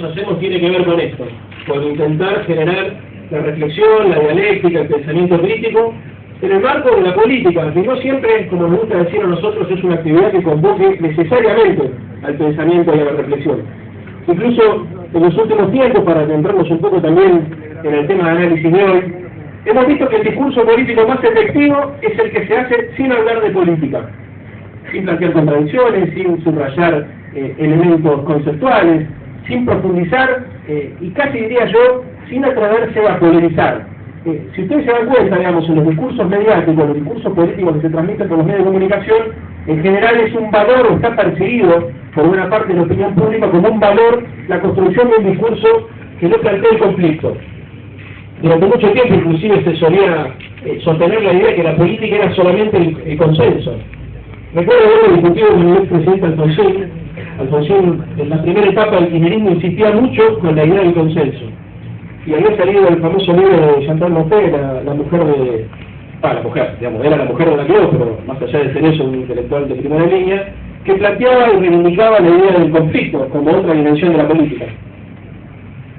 hacemos tiene que ver con esto, con intentar generar la reflexión, la dialéctica, el pensamiento crítico en el marco de la política, que no siempre, como nos gusta decir a nosotros, es una actividad que convoque necesariamente al pensamiento y a la reflexión. Incluso en los últimos tiempos, para adentrarnos un poco también en el tema de análisis de hoy, hemos visto que el discurso político más efectivo es el que se hace sin hablar de política, sin plantear contradicciones, sin subrayar elementos conceptuales, sin profundizar y casi diría yo, sin atreverse a polemizar. Si ustedes se dan cuenta, digamos, en los discursos mediáticos, los discursos políticos que se transmiten por los medios de comunicación, en general es un valor o está percibido por una parte de la opinión pública como un valor la construcción de un discurso que no plantea el conflicto. Durante mucho tiempo inclusive se solía sostener la idea que la política era solamente el consenso. Recuerdo haberlo discutido con el expresidente Alfonsín. Alfonsín, en la primera etapa del kirchnerismo, insistía mucho con la idea del consenso. Y había salido el famoso libro de Chantal Mouffe, la mujer de... la mujer, digamos, era la mujer de la que pero más allá de ser eso, un intelectual de primera línea, que planteaba y reivindicaba la idea del conflicto como otra dimensión de la política.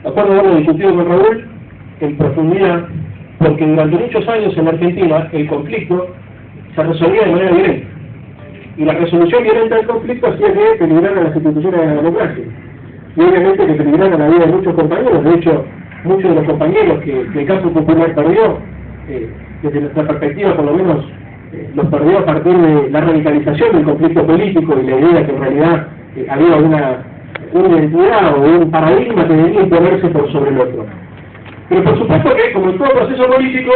De acuerdo a haberlo discutido con Raúl, en profundidad, porque durante muchos años en la Argentina el conflicto se resolvía de manera violenta. Y la resolución violenta del conflicto hacía que peligraran las instituciones de la democracia. Y obviamente que peligraran la vida de muchos compañeros. De hecho, muchos de los compañeros que el campo popular perdió, desde nuestra perspectiva por lo menos, los perdió a partir de la radicalización del conflicto político y la idea que en realidad había una identidad o un paradigma que debía imponerse por sobre el otro. Pero por supuesto que, como en todo proceso político,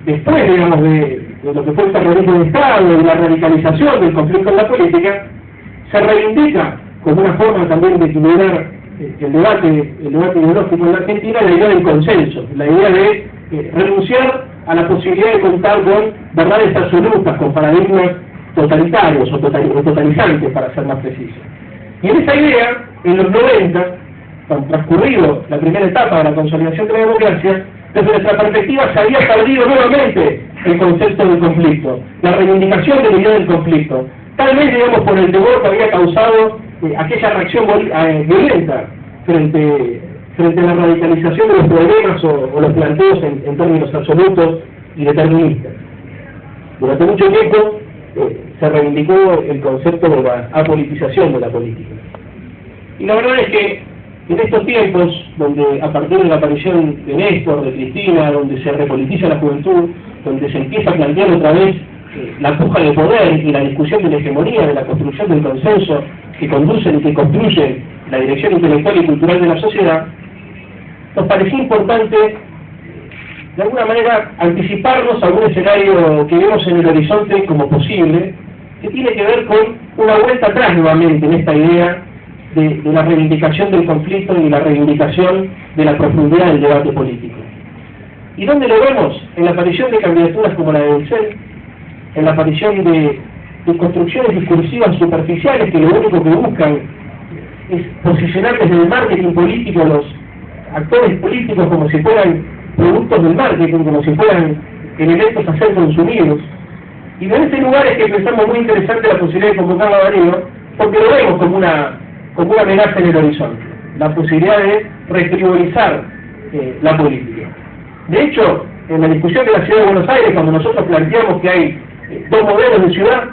después, digamos, de lo que fue el terrorismo de Estado y la radicalización del conflicto en la política, se reivindica como una forma también de equilibrar el debate ideológico en la Argentina, la idea del consenso, la idea de renunciar a la posibilidad de contar con verdades absolutas, con paradigmas totalitarios o totalizantes, para ser más preciso. Y en esa idea, en los 90, cuando transcurrido la primera etapa de la consolidación de la democracia, desde nuestra perspectiva se había perdido nuevamente el concepto del conflicto, la reivindicación de la idea del conflicto, tal vez, digamos, por el temor que había causado aquella reacción violenta frente a la radicalización de los problemas o los planteos en términos absolutos y deterministas. Durante mucho tiempo se reivindicó el concepto de la apolitización de la política. Y la verdad es que en estos tiempos, donde a partir de la aparición de Néstor, de Cristina, donde se repolitiza la juventud, donde se empieza a plantear otra vez la puja de poder y la discusión de la hegemonía, de la construcción del consenso que conducen y que construyen la dirección intelectual y cultural de la sociedad, nos parecía importante, de alguna manera, anticiparnos a algún escenario que vemos en el horizonte como posible, que tiene que ver con una vuelta atrás nuevamente en esta idea de la reivindicación del conflicto y la reivindicación de la profundidad del debate político. ¿Y dónde lo vemos? En la aparición de candidaturas como la de Dussel, en la aparición de construcciones discursivas superficiales que lo único que buscan es posicionar desde el marketing político a los actores políticos como si fueran productos del marketing, como si fueran elementos a ser consumidos. Y en ese lugar es que pensamos muy interesante la posibilidad de convocar a Darío, porque lo vemos como una amenaza en el horizonte, la posibilidad de refrivolizar la política. De hecho, en la discusión de la Ciudad de Buenos Aires, cuando nosotros planteamos que hay dos modelos de ciudad,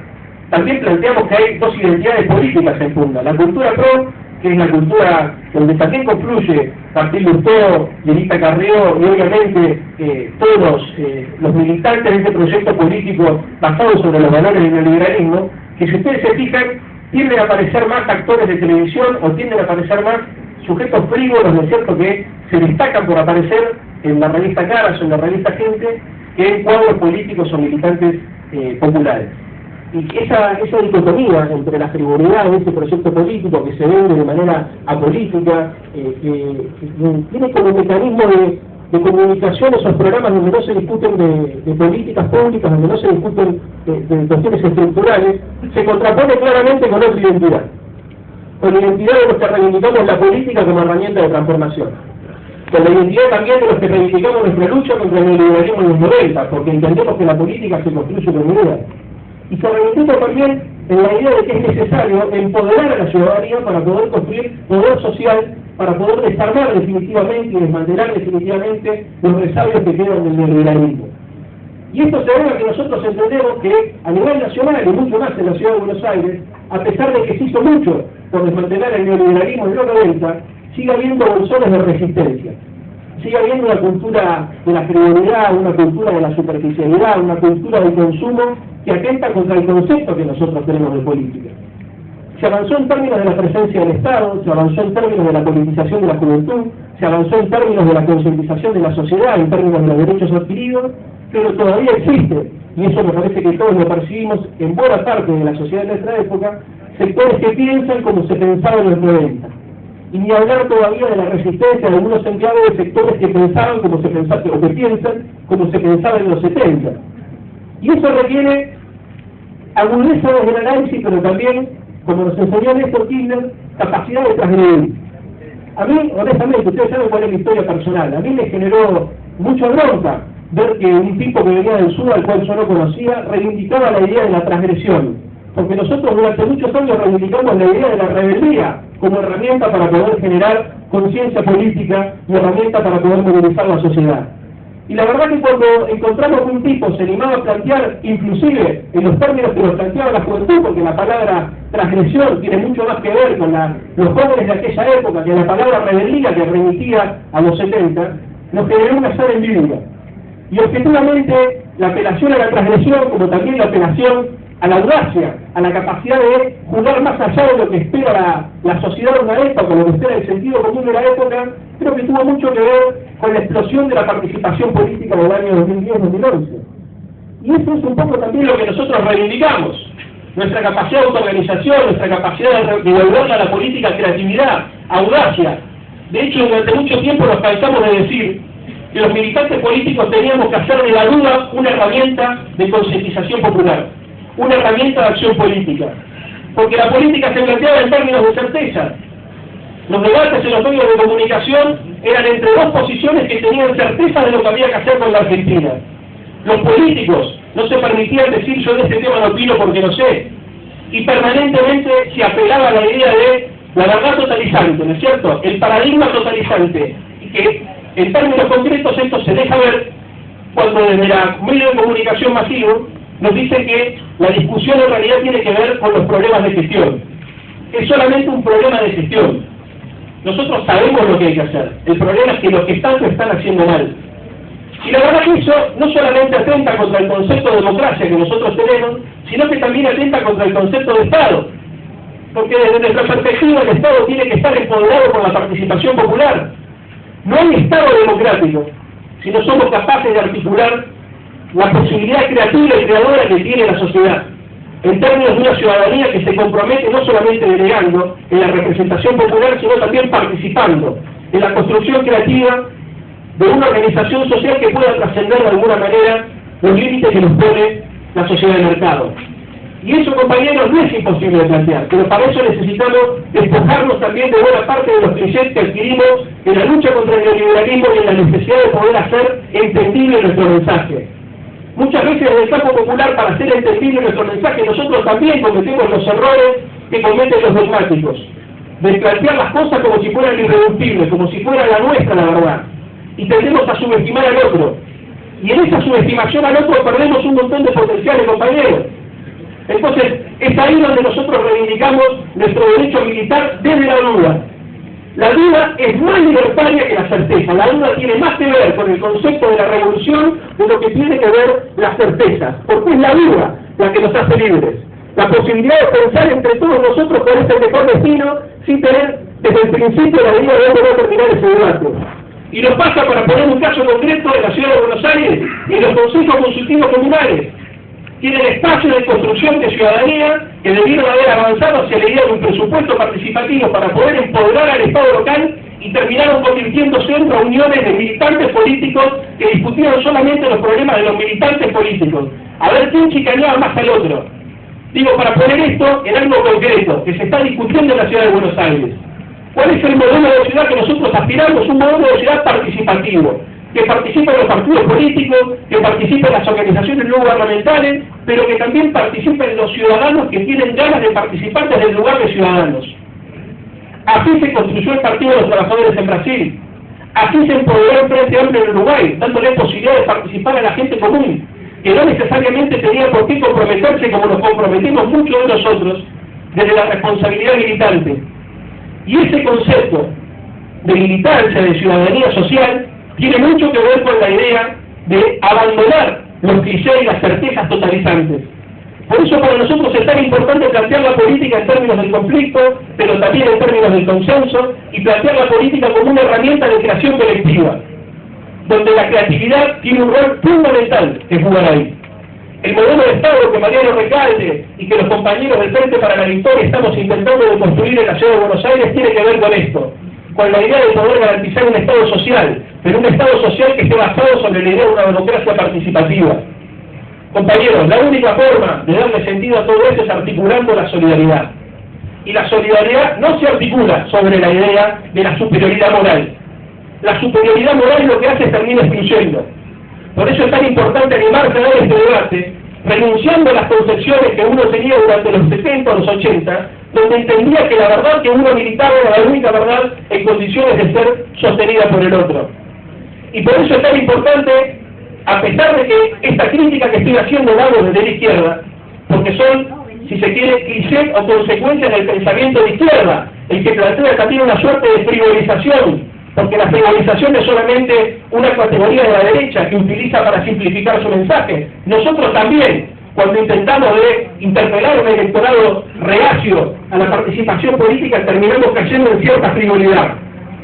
también planteamos que hay dos identidades políticas en punta. La cultura pro, que es la cultura donde también confluye Martín Lustó, Lilita Carrió y obviamente todos los militantes de este proyecto político basado sobre los valores del neoliberalismo, que si ustedes se fijan, tienden a aparecer más actores de televisión o tienden a aparecer más sujetos frívolos, ¿no es cierto?, que se destacan por aparecer en la revista Caras o en la revista Gente, que en cuadros políticos o militantes populares. Y esa dicotomía entre la frivolidad de este proyecto político que se vende de manera apolítica, que tiene como mecanismo de comunicación esos programas donde no se discuten de políticas públicas, donde no se discuten de cuestiones estructurales, se contrapone claramente con otra identidad. Con la identidad de los que reivindicamos la política como herramienta de transformación. Con la identidad también de los que reivindicamos nuestra lucha contra el neoliberalismo en los 90, porque entendemos que la política se construye con ideas. Y se reivindica también en la idea de que es necesario empoderar a la ciudadanía para poder construir poder social, para poder desarmar definitivamente y desmantelar definitivamente los resabios que quedan del neoliberalismo. Y esto se debe a que nosotros entendemos que a nivel nacional y mucho más en la ciudad de Buenos Aires, a pesar de que se hizo mucho por desmantelar el neoliberalismo en los 90, sigue habiendo bolsones de resistencia. Sigue habiendo una cultura de la frivolidad, una cultura de la superficialidad, una cultura del consumo que atenta contra el concepto que nosotros tenemos de política. Se avanzó en términos de la presencia del Estado, se avanzó en términos de la politización de la juventud, se avanzó en términos de la concientización de la sociedad, en términos de los derechos adquiridos, pero todavía existe, y eso me parece que todos lo percibimos en buena parte de la sociedad de nuestra época, sectores que piensan como se pensaba en los 90. Y ni hablar todavía de la resistencia de algunos enclaves de sectores que pensaban como se pensaba, o que piensan como se pensaba en los 70. Y eso requiere agudeza desde el análisis, pero también, como nos enseñó Néstor Kirchner, capacidad de transgredir. A mí, honestamente, ustedes saben cuál es mi historia personal, a mí me generó mucha bronca ver que un tipo que venía del sur, al cual yo no conocía, reivindicaba la idea de la transgresión. Porque nosotros durante muchos años reivindicamos la idea de la rebeldía como herramienta para poder generar conciencia política y herramienta para poder movilizar la sociedad. Y la verdad que cuando encontramos que un tipo se animaba a plantear, inclusive en los términos que nos planteaba la juventud, porque la palabra transgresión tiene mucho más que ver con los jóvenes de aquella época que la palabra rebeldía que remitía a los 70, nos generó una sana envidia. Y objetivamente la apelación a la transgresión, como también la apelación a la audacia, a la capacidad de jugar más allá de lo que espera la sociedad de una época, lo que espera el sentido común de la época, creo que tuvo mucho que ver con la explosión de la participación política del año 2010-2011. Y eso es un poco también lo que nosotros reivindicamos, nuestra capacidad de autoorganización, nuestra capacidad de devolverle a la política creatividad, audacia. De hecho, durante mucho tiempo nos cansamos de decir que los militantes políticos teníamos que hacer de la duda una herramienta de concientización popular, una herramienta de acción política, porque la política se planteaba en términos de certeza. Los debates en los medios de comunicación eran entre dos posiciones que tenían certeza de lo que había que hacer con la Argentina. Los políticos no se permitían decir yo de este tema no opino porque no sé, y permanentemente se apelaba a la idea de la verdad totalizante, ¿no es cierto?, el paradigma totalizante, y que en términos concretos esto se deja ver cuando desde la medio de comunicación masivo nos dice que la discusión en realidad tiene que ver con los problemas de gestión. Es solamente un problema de gestión. Nosotros sabemos lo que hay que hacer. El problema es que los que están lo están haciendo mal. Y la verdad que eso no solamente atenta contra el concepto de democracia que nosotros tenemos, sino que también atenta contra el concepto de Estado. Porque desde nuestra perspectiva el Estado tiene que estar empoderado por la participación popular. No hay Estado democrático si no somos capaces de articular la posibilidad creativa y creadora que tiene la sociedad, en términos de una ciudadanía que se compromete no solamente delegando en la representación popular, sino también participando en la construcción creativa de una organización social que pueda trascender de alguna manera los límites que nos pone la sociedad de mercado. Y eso, compañeros, no es imposible de plantear, pero para eso necesitamos despojarnos también de buena parte de los clichés que adquirimos en la lucha contra el neoliberalismo y en la necesidad de poder hacer entendible nuestro mensaje. Muchas veces en el campo popular, para hacer entendible nuestro mensaje, nosotros también cometemos los errores que cometen los dogmáticos, de plantear las cosas como si fueran irreductibles, como si fuera la nuestra la verdad, y tendemos a subestimar al otro. Y en esa subestimación al otro perdemos un montón de potenciales, compañeros. Entonces, es ahí donde nosotros reivindicamos nuestro derecho militar desde la duda. La duda es más libertaria que la certeza. La duda tiene más que ver con el concepto de la revolución de lo que tiene que ver las certezas, porque es la duda la que nos hace libres. La posibilidad de pensar entre todos nosotros cuál es el mejor destino sin tener desde el principio la idea de dónde va a terminar ese debate. Y nos pasa, para poner un caso concreto, en la ciudad de Buenos Aires y en los consejos consultivos comunales. Tienen espacio de construcción de ciudadanía que debieron haber avanzado hacia la idea de un presupuesto participativo para poder empoderar al Estado local y terminaron convirtiéndose en reuniones de militantes políticos que discutían solamente los problemas de los militantes políticos. A ver quién chicaneaba más al otro. Digo, para poner esto en algo concreto, que se está discutiendo en la ciudad de Buenos Aires. ¿Cuál es el modelo de ciudad que nosotros aspiramos? Un modelo de ciudad participativo, que participa en los partidos políticos, que participa en las organizaciones no gubernamentales, pero que también participa en los ciudadanos que tienen ganas de participar desde el lugar de ciudadanos. Así se construyó el Partido de los Trabajadores en Brasil. Así se empoderó el Frente Amplio en Uruguay, dándole posibilidad de participar a la gente común, que no necesariamente tenía por qué comprometerse como nos comprometemos muchos de nosotros desde la responsabilidad militante. Y ese concepto de militancia, de ciudadanía social, tiene mucho que ver con la idea de abandonar los clichés y las certezas totalizantes. Por eso para nosotros es tan importante plantear la política en términos del conflicto, pero también en términos del consenso, y plantear la política como una herramienta de creación colectiva, donde la creatividad tiene un rol fundamental que jugar ahí. El modelo de Estado que Mariano Recalde y que los compañeros del Frente para la Victoria estamos intentando de construir en la ciudad de Buenos Aires tiene que ver con esto, con la idea de poder garantizar un Estado social, pero un Estado social que esté basado sobre la idea de una democracia participativa. Compañeros, la única forma de darle sentido a todo esto es articulando la solidaridad. Y la solidaridad no se articula sobre la idea de la superioridad moral. La superioridad moral lo que hace es terminar excluyendo. Por eso es tan importante animarse a dar este debate, renunciando a las concepciones que uno tenía durante los 70 o los 80, donde entendía que la verdad que uno militaba era la única verdad en condiciones de ser sostenida por el otro. Y por eso es tan importante, a pesar de que esta crítica que estoy haciendo la hago desde la izquierda, porque son, si se quiere, clichés o consecuencias del pensamiento de izquierda, el que plantea también una suerte de frivolización, porque la frivolización es solamente una categoría de la derecha que utiliza para simplificar su mensaje. Nosotros también, cuando intentamos de interpelar a un electorado reacio a la participación política, terminamos cayendo en cierta frivolidad,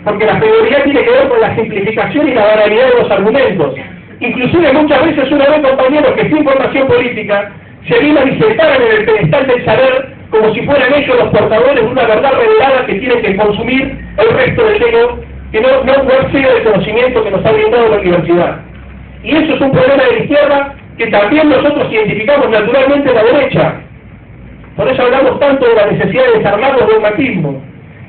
porque la frivolidad tiene que ver con la simplificación y la banalidad de los argumentos. Inclusive muchas veces uno ve compañeros que sin formación política se animan y se paran en el pedestal del saber como si fueran ellos los portadores de una verdad revelada que tienen que consumir el resto del ego, que no accede al conocimiento que nos ha brindado la universidad. Y eso es un problema de la izquierda que también nosotros identificamos naturalmente en la derecha. Por eso hablamos tanto de la necesidad de desarmar los dogmatismos.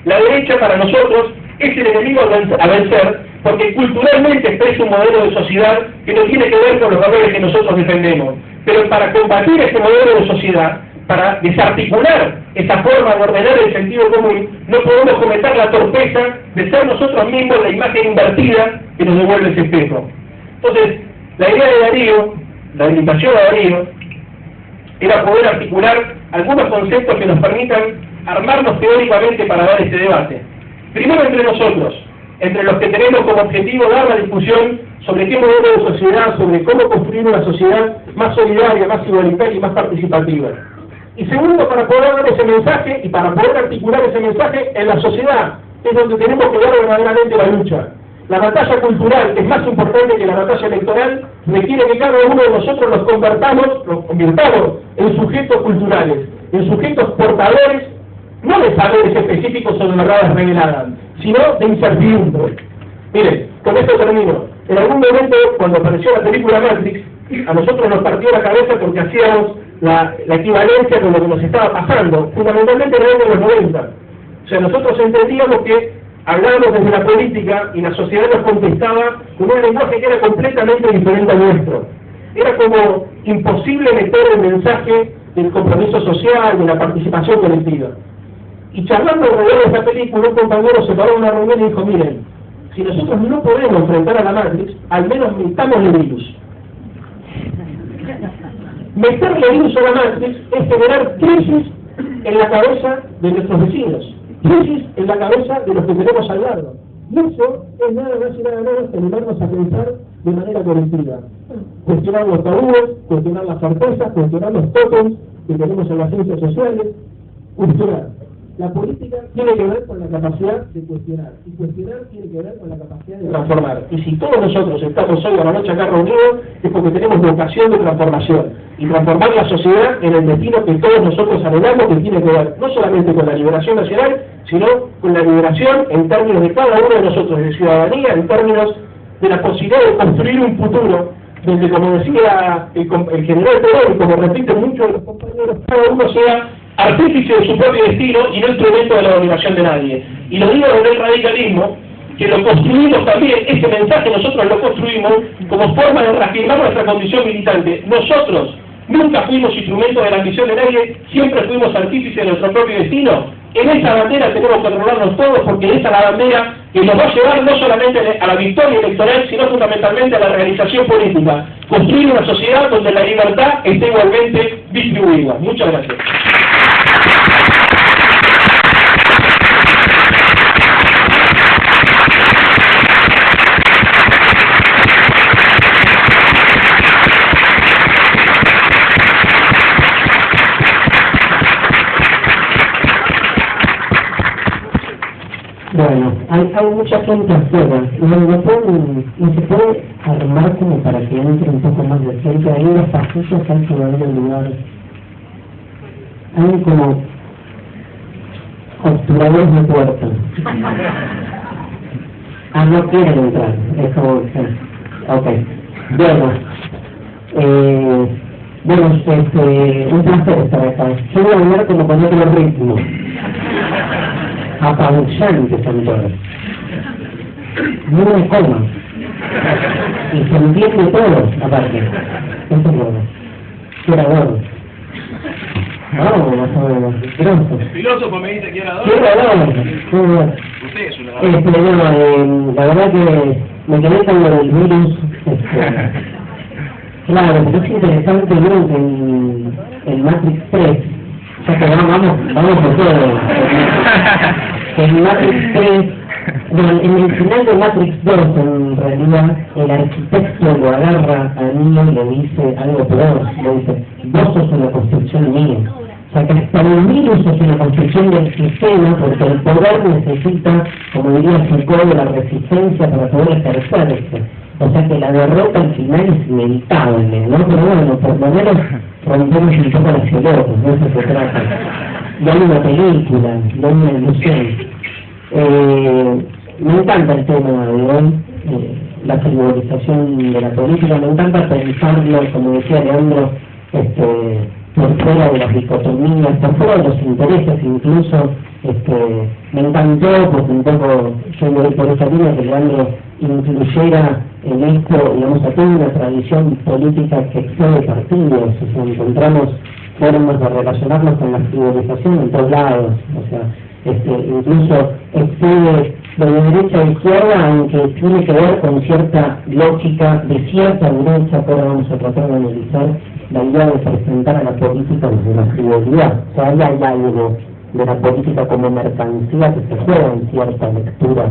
La derecha para nosotros es el enemigo a vencer, porque culturalmente expresa un modelo de sociedad que no tiene que ver con los valores que nosotros defendemos. Pero para combatir este modelo de sociedad, para desarticular esa forma de ordenar el sentido común, no podemos cometer la torpeza de ser nosotros mismos la imagen invertida que nos devuelve ese espejo. Entonces, la idea de Darío, la invitación a Darío, era poder articular algunos conceptos que nos permitan armarnos teóricamente para dar este debate. Primero entre nosotros, entre los que tenemos como objetivo dar la discusión sobre qué modelo de sociedad, sobre cómo construir una sociedad más solidaria, más igualitaria y más participativa. Y segundo, para poder dar ese mensaje y para poder articular ese mensaje en la sociedad, es donde tenemos que dar verdaderamente la lucha. La batalla cultural, que es más importante que la batalla electoral, requiere que cada uno de nosotros nos convirtamos en sujetos culturales, en sujetos portadores, no de saberes específicos sobre verdades reveladas, sino de incertidumbre. Miren, con esto termino. En algún momento, cuando apareció la película Matrix, a nosotros nos partió la cabeza porque hacíamos la equivalencia con lo que nos estaba pasando, fundamentalmente en el año de los 90. O sea, nosotros entendíamos que hablábamos desde la política y la sociedad nos contestaba con un lenguaje que era completamente diferente al nuestro. Era como imposible meter el mensaje del compromiso social, de la participación colectiva. Y charlando alrededor de esta película, un compañero se paró en una reunión y dijo, miren, si nosotros no podemos enfrentar a la Matrix, al menos metámosle virus. Meterle virus a la Matrix es generar crisis en la cabeza de nuestros vecinos, crisis en la cabeza de los que tenemos al lado. Y eso es nada más y nada menos que animarnos a pensar de manera colectiva. Cuestionar los tabúes, cuestionar las certezas, cuestionar los tokens que tenemos en las ciencias sociales, cuestionar. La política tiene que ver con la capacidad de cuestionar, y cuestionar tiene que ver con la capacidad de transformar. Y si todos nosotros estamos hoy a la noche acá reunidos, es porque tenemos vocación de transformación, y transformar la sociedad en el destino que todos nosotros anhelamos, que tiene que ver no solamente con la liberación nacional, sino con la liberación en términos de cada uno de nosotros, de ciudadanía, en términos de la posibilidad de construir un futuro, donde, como decía el general Perón, como repiten muchos de los compañeros, cada uno sea artífice de su propio destino y no instrumento de la dominación de nadie. Y lo digo desde el radicalismo, que lo construimos también, este mensaje nosotros lo construimos como forma de reafirmar nuestra condición militante. Nosotros nunca fuimos instrumentos de la ambición de nadie, siempre fuimos artífices de nuestro propio destino. En esa bandera tenemos que enrolarnos todos, porque esa es la bandera que nos va a llevar no solamente a la victoria electoral, sino fundamentalmente a la realización política. Construir una sociedad donde la libertad esté igualmente distribuida. Muchas gracias. Bueno, hay mucha gente afuera, no se puede armar como para que entre un poco más de gente. Hay unas pasillas al final del lugar, hay como obturadores de puertas. No quieren entrar, es como ok. Un placer estar acá. Yo voy a hablar como con otro ritmo. Apabullante son todos. No me coma. Y se entiende todo, aparte. Eso es bueno. Era bueno. Vamos, más o menos. Grosso. El filósofo me dice que era ¿Qué orador? Usted es un orador. La verdad que me quedé con lo del virus. Claro, pero es interesante, vieron que en Matrix 3, ya que vamos por todo. En Matrix 3, bueno, en el final de Matrix 2, en realidad, el arquitecto lo agarra al niño y le dice algo peor, le dice, vos sos una construcción mía. O sea, que hasta el virus es una construcción del sistema, porque el poder necesita, como diría Foucault, de la resistencia para poder ejercerse. O sea que la derrota al final es inevitable, ¿no? Pero bueno, por lo menos rompemos un poco las pelotas, de eso se trata. Y hay una película, y hay una ilusión. Me encanta el tema de hoy, la frivolización de la política, me encanta pensarlo, como decía Leandro, por fuera de las dicotomías, por fuera de los intereses incluso. Me encantó, porque un poco yo voy por esa línea que Leandro incluyera en esto, digamos, aquí una tradición política que excede partidos, o sea, encontramos formas de relacionarnos con la civilización en todos lados, o sea, incluso excede de derecha a izquierda, aunque tiene que ver con cierta lógica de cierta derecha, que ahora vamos a tratar de analizar la idea de presentar a la política desde la frivolidad. O sea, hay algo de la política como mercancía que se juega en cierta lectura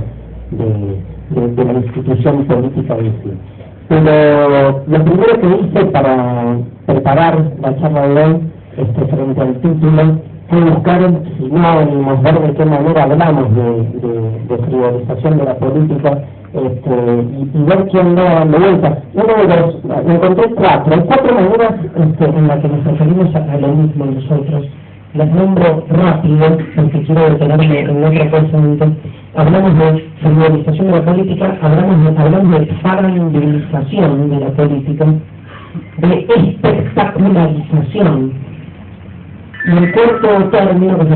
de la institución política en sí. Pero lo primero que hice para preparar la charla de hoy, frente al título, fue buscar sinónimos, ver de qué manera hablamos de frivolización de la política, y ver quién da dando vueltas. Encontré cuatro maneras en las que nos referimos a lo mismo nosotros. Las nombro rápido, porque quiero detenerme en otra cosa antes. Hablamos de frivolización de la política, hablamos de farandilización de la política, de espectacularización, y el cuarto término, que es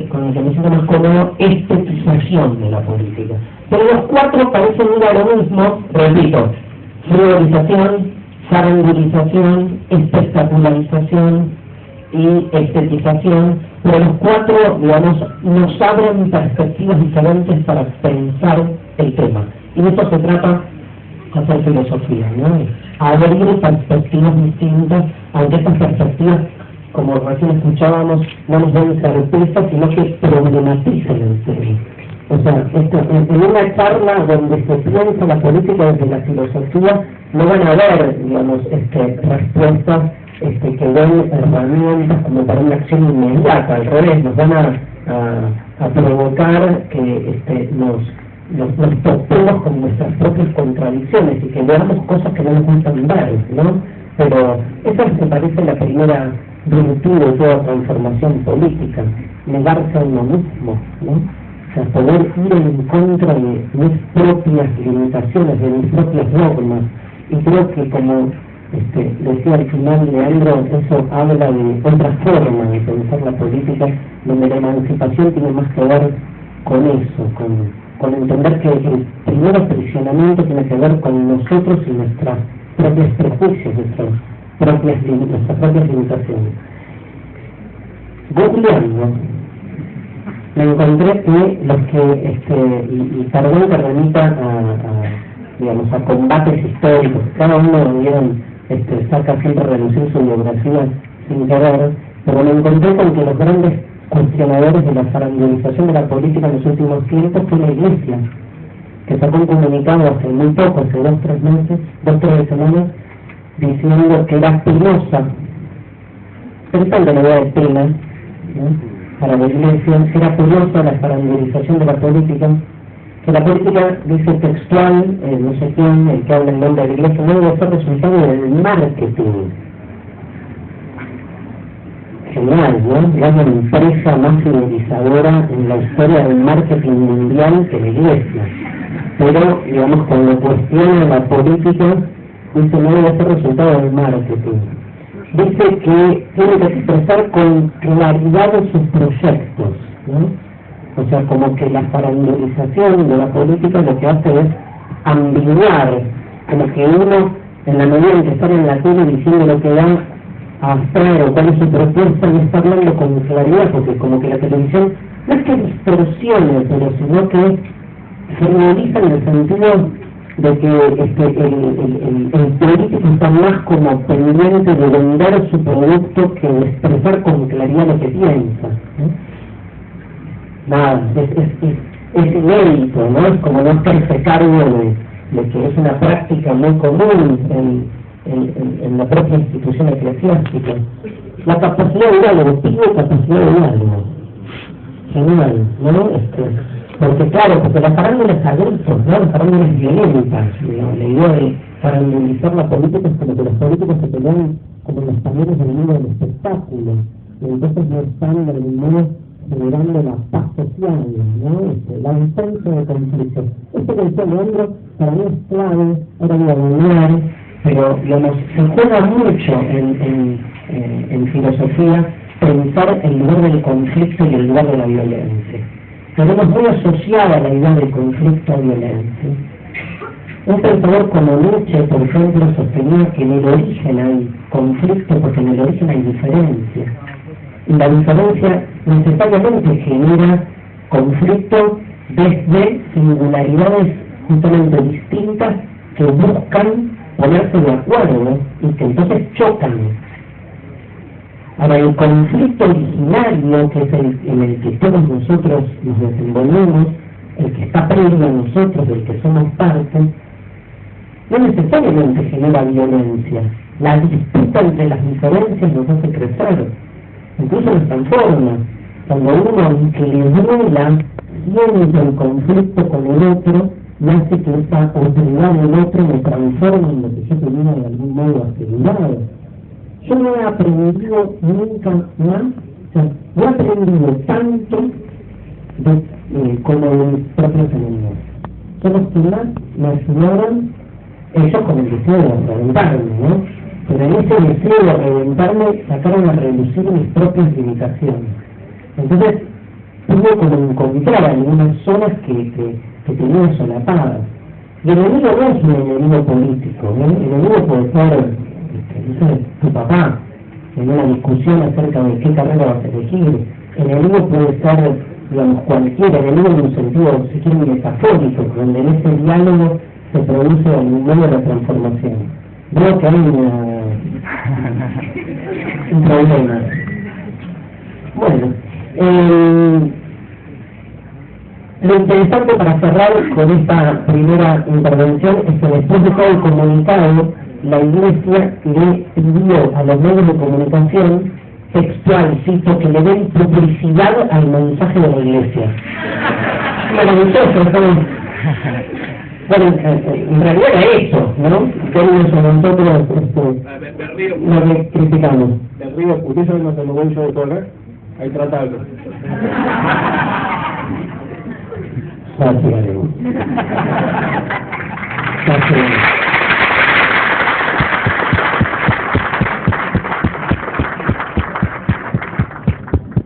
con el que me siento más cómodo, estetización de la política. Pero los cuatro parecen ir a lo mismo, repito, frivolización, farandilización, espectacularización y estetización, pero los cuatro, digamos, nos abren perspectivas diferentes para pensar el tema. Y de eso se trata hacer filosofía, ¿no? Abrir perspectivas distintas, aunque estas perspectivas, como recién escuchábamos, no nos den certeza, sino que problematicen el tema. O sea, en una charla donde se piensa la política desde la filosofía, no van a haber, digamos, respuestas que den herramientas como para una acción inmediata, al revés, nos van a provocar que nos topemos con nuestras propias contradicciones y que veamos cosas que no nos gustan ver, ¿no? Pero esa me parece la primera virtud de toda transformación política, negarse a uno mismo, ¿no? O sea, poder ir en contra de mis propias limitaciones, de mis propias normas. Y creo que, como decía al final Leandro, eso habla de otra forma de pensar la política, donde la emancipación tiene más que ver con eso, con entender que el primer aprisionamiento tiene que ver con nosotros y nuestras propios prejuicios, nuestras propias limitaciones. Googleando, me encontré que los que, y perdón que remita digamos, a combates históricos, cada uno vieron, saca siempre a relucir su biografía sin querer, pero me encontré con que los grandes cuestionadores de la farandulización de la política en los últimos tiempos fue la Iglesia, que sacó un comunicado hace muy poco, hace 2 o 3 semanas, diciendo que era penosa, pensando en la idea de pena, ¿no? Para la Iglesia, era penosa la farandulización de la política, que la política, dice textual, no sé quién, el que habla en nombre de la Iglesia, no debe ser resultado del marketing. Genial, ¿no? Es la empresa más fidelizadora en la historia del marketing mundial que la Iglesia. Pero, digamos, cuando cuestiona la política, dice no debe ser resultado del marketing. Dice que tiene que expresar con claridad sus proyectos, ¿no? O sea, como que la farandulización de la política lo que hace es ambiguar, como que uno, en la medida en que está en la tele diciendo lo que da a abstraer o cuál es su propuesta, y está hablando con claridad, porque como que la televisión no es que distorsione, pero sino que generaliza en el sentido de que el político está más como pendiente de vender su producto que de expresar con claridad lo que piensa, ¿no? Nada, es inédito, ¿no? Es como no hacerse cargo de que es una práctica muy común en la propia institución eclesiástica. La capacidad de diálogo, pide capacidad de diálogo. Genial, ¿no? Porque claro, porque la farándula es a gritos, ¿no? La farándula es violenta, digamos. La idea de farandulizar la política es como que los políticos se pelean como los españoles del mundo del espectáculo, y entonces no están de algún modo generando la paz social, ¿no? La ausencia de conflicto. Esto que decía Leandro, para mí es clave, ahora voy a volver, pero digamos, se juega mucho en filosofía pensar el lugar del conflicto y el lugar de la violencia. Tenemos muy asociada la idea del conflicto a violencia. Un pensador como Nietzsche, por ejemplo, sostenía que en el origen hay conflicto porque en el origen hay diferencia. Y la diferencia necesariamente genera conflicto desde singularidades justamente distintas que buscan ponerse de acuerdo y que entonces chocan. Ahora, el conflicto originario, que es el en el que todos nosotros nos desenvolvemos, el que está previo a nosotros, del que somos parte, no necesariamente genera violencia. La disputa entre las diferencias nos hace crecer, incluso nos transforma. Cuando uno equilibra siente el conflicto con el otro, y hace que esa autoridad del otro me transforme en lo que yo tenía de algún modo asegurado. Yo no he aprendido nunca más, o sea, no he aprendido tanto como de mis propios enemigos. Son los que más me ayudaron, ellos con el deseo de reventarme, ¿no? Pero en ese deseo de reventarme sacaron a reducir mis propias limitaciones. Entonces, pude como encontrar algunas zonas que tenía solapadas. Y el enemigo no es un enemigo político, ¿no? El enemigo puede ser, no sé, tu papá, en una discusión acerca de qué carrera vas a elegir. El enemigo puede ser, digamos, cualquier enemigo en un sentido, si quiere, metafórico, donde en ese diálogo se produce algún modo de transformación. Veo que hay un problema. Bueno, lo interesante para cerrar con esta primera intervención es que después de todo el comunicado, la Iglesia le pidió a los medios de comunicación, textual, cito, que le den publicidad al mensaje de la Iglesia. Maravilloso, ¿no? Bueno, en realidad era eso, ¿no? Tenemos a nosotros lo que criticamos. Me río, ¿usted sabe más el momento de correr? Hay tratarlo.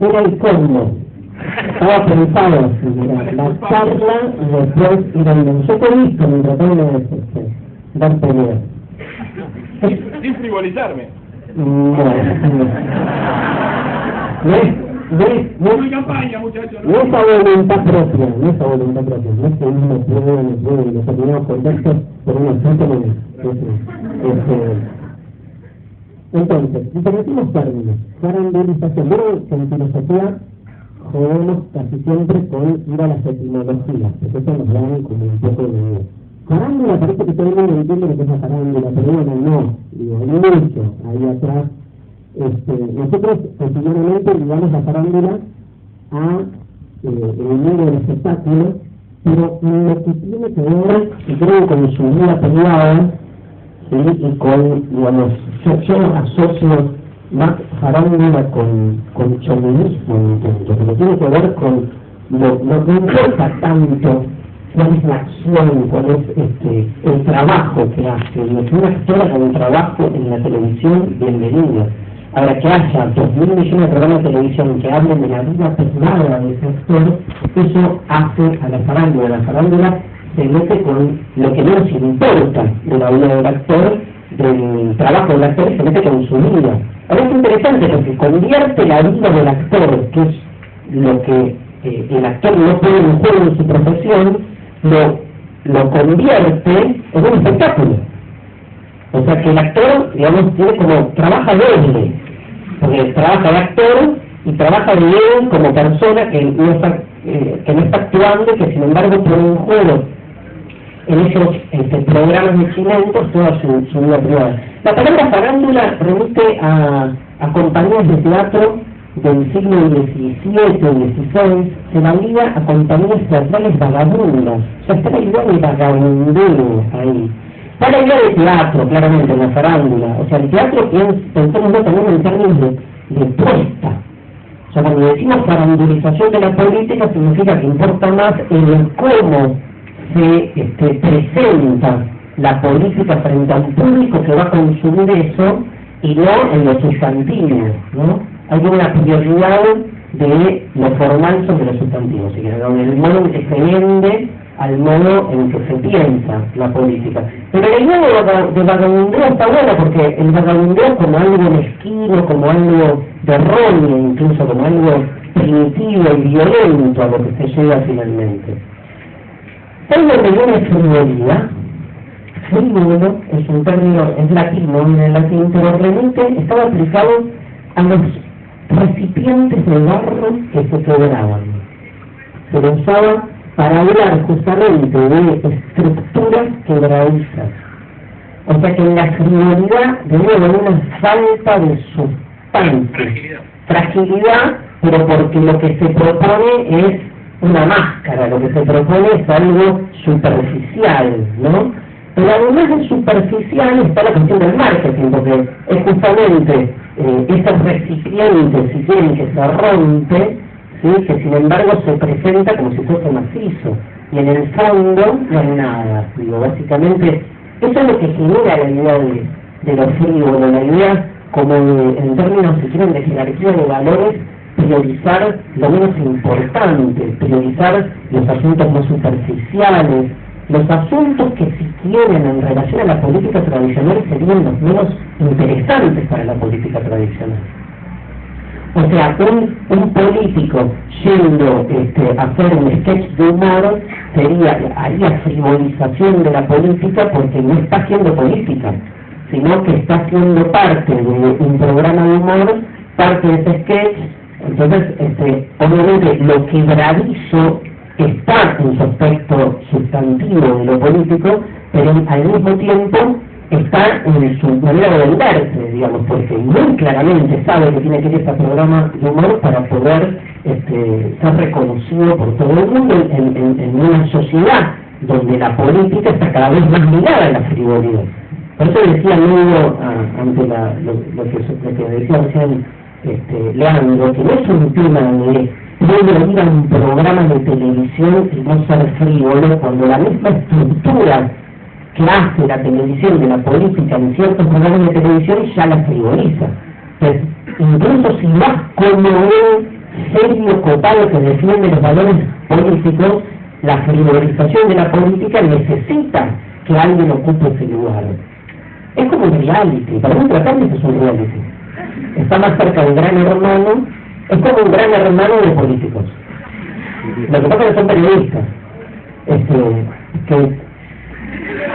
Era el colmo. estaba pensado así, la charla y después ir al menú. Yo te he visto mientras de dar pelea. Sin frivolizarme. Bueno, no es campaña, muchachos. No es a voluntad propia, no es que uno puede en determinados contextos por unos síntomas. Entonces, diferenciamos términos. Farandulización. Veo que en filosofía jugamos casi siempre con ir a las etimologías, porque eso nos dan como un poco de... Farándula, parece que todo el mundo entiende lo que es la farándula, pero bueno, no, digo, hay mucho ahí atrás. Nosotros cotidianamente ligamos la farándula a el mundo del espectáculo, pero lo que tiene que ver, y creo, con su vida privada, ¿sí? Y con, digamos, yo asocio más farándula con chauvinismo, que tiene que ver con lo que importa tanto cuál es la acción, cuál es el trabajo que hace. Lo que una actora con un trabajo en la televisión, bienvenida. Ahora, que haya 2.000 millones de programas de televisión que hablen de la vida privada de ese actor, eso hace a la farándula. La farándula se mete con lo que no nos importa de la vida del actor, del trabajo del actor, y se mete con su vida. Ahora es interesante porque convierte la vida del actor, que es lo que el actor no puede mejorar en su profesión, lo convierte en un espectáculo. O sea que el actor, digamos, tiene como, trabaja doble, porque trabaja de actor y trabaja de él como persona que no está actuando, y que sin embargo pone en juego en esos programas de chilentos toda su vida privada. La palabra farándula remite a compañías de teatro del siglo XVII y XVI, se valida a compañías teatrales vagabundas. O sea, está la idea de vagabundeo ahí. Está la idea de teatro, claramente, en la farándula. O sea, el teatro, pensémoslo también en términos de puesta. O sea, cuando decimos farandulización de la política, significa que importa más el cómo se presenta la política frente a un público que va a consumir eso, y no en lo sustantivo, ¿no? Hay una prioridad de lo formal sobre lo sustantivo, así que el modo en que se vende al modo en que se piensa la política. Pero la idea de vagabundeo está buena, porque el vagabundeo como algo mezquino, como algo de erróneo, incluso como algo primitivo y violento a lo que se llega finalmente. Hay una pequeña frivolidad. Frívolo es un término, es latino, viene en latín, pero realmente estaba aplicado a los recipientes de barro que se quebraban. Se usaba para hablar justamente de estructuras quebradizas. O sea que en la frivolidad debe haber una falta de sustancia, fragilidad, pero porque lo que se propone es una máscara, lo que se propone es algo superficial, ¿no? Pero además de superficial está la cuestión del marketing, porque es justamente esos recipientes, si quieren, que se rompe, ¿sí? Que sin embargo se presenta como si fuese macizo, y en el fondo no hay nada. Digo, básicamente, eso es lo que genera la idea de lo frívolo, la idea como en términos, si quieren, de jerarquía de valores, priorizar lo menos importante, priorizar los asuntos más superficiales, los asuntos que si quieren en relación a la política tradicional serían los menos interesantes para la política tradicional. O sea, un político yendo a hacer un sketch de humor haría frivolización de la política, porque no está haciendo política, sino que está siendo parte de un programa de humor, parte de ese sketch. Entonces, obviamente lo quebradizo está en su aspecto sustantivo de lo político, pero al mismo tiempo está en su manera de venderse, digamos, porque muy claramente sabe que tiene que ir a este programa de humor para poder ser reconocido por todo el mundo en una sociedad donde la política está cada vez más ligada a la frivolidad. Por eso decía luego, ante lo que decía recién Leandro, que no es un tema de puede ir a un programa de televisión y no ser frívolo, cuando la misma estructura que hace la televisión de la política en ciertos programas de televisión ya la frivoliza. Entonces, incluso si vas como él, serio copado que defiende los valores políticos, la frivolización de la política necesita que alguien ocupe ese lugar. Es como un reality, para mí tratarse es un reality. Está más cerca del gran hermano, es como un gran hermano de políticos. Lo que pasa es que son periodistas, que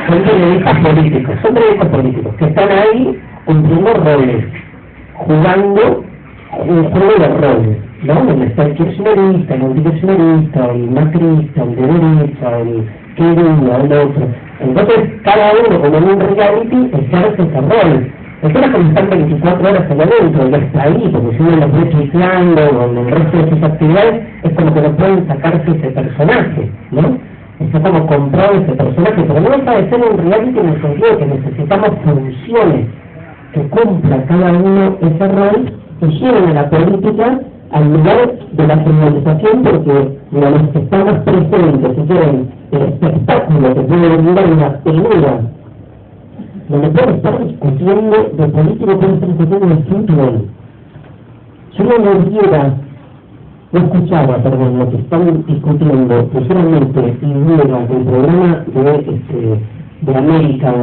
son periodistas políticos, que están ahí cumpliendo roles, jugando un juego de roles, ¿no? Donde está el kirchnerista, el antikirchnerista, el macrista, el de derecha, el querido, el otro. Entonces, cada uno, como en un reality, ejerce ese rol. El tema es que están 24 horas allá adentro, ya está ahí, porque si uno los ve tuiteando o en el resto de sus actividades, es como que no pueden sacarse ese personaje, ¿no? Está como comprado ese personaje, pero no deja de ser un reality en el sentido que necesitamos funciones que cumpla cada uno ese rol y lleven a la política al lugar de la criminalización, porque los que estamos presentes, si quieren, el espectáculo que puede brindar una pelea, donde puede estar discutiendo de política, puede estar discutiendo de fútbol. Si uno no viera, no escuchaba, perdón, lo que están discutiendo, sinceramente, y viera el programa de América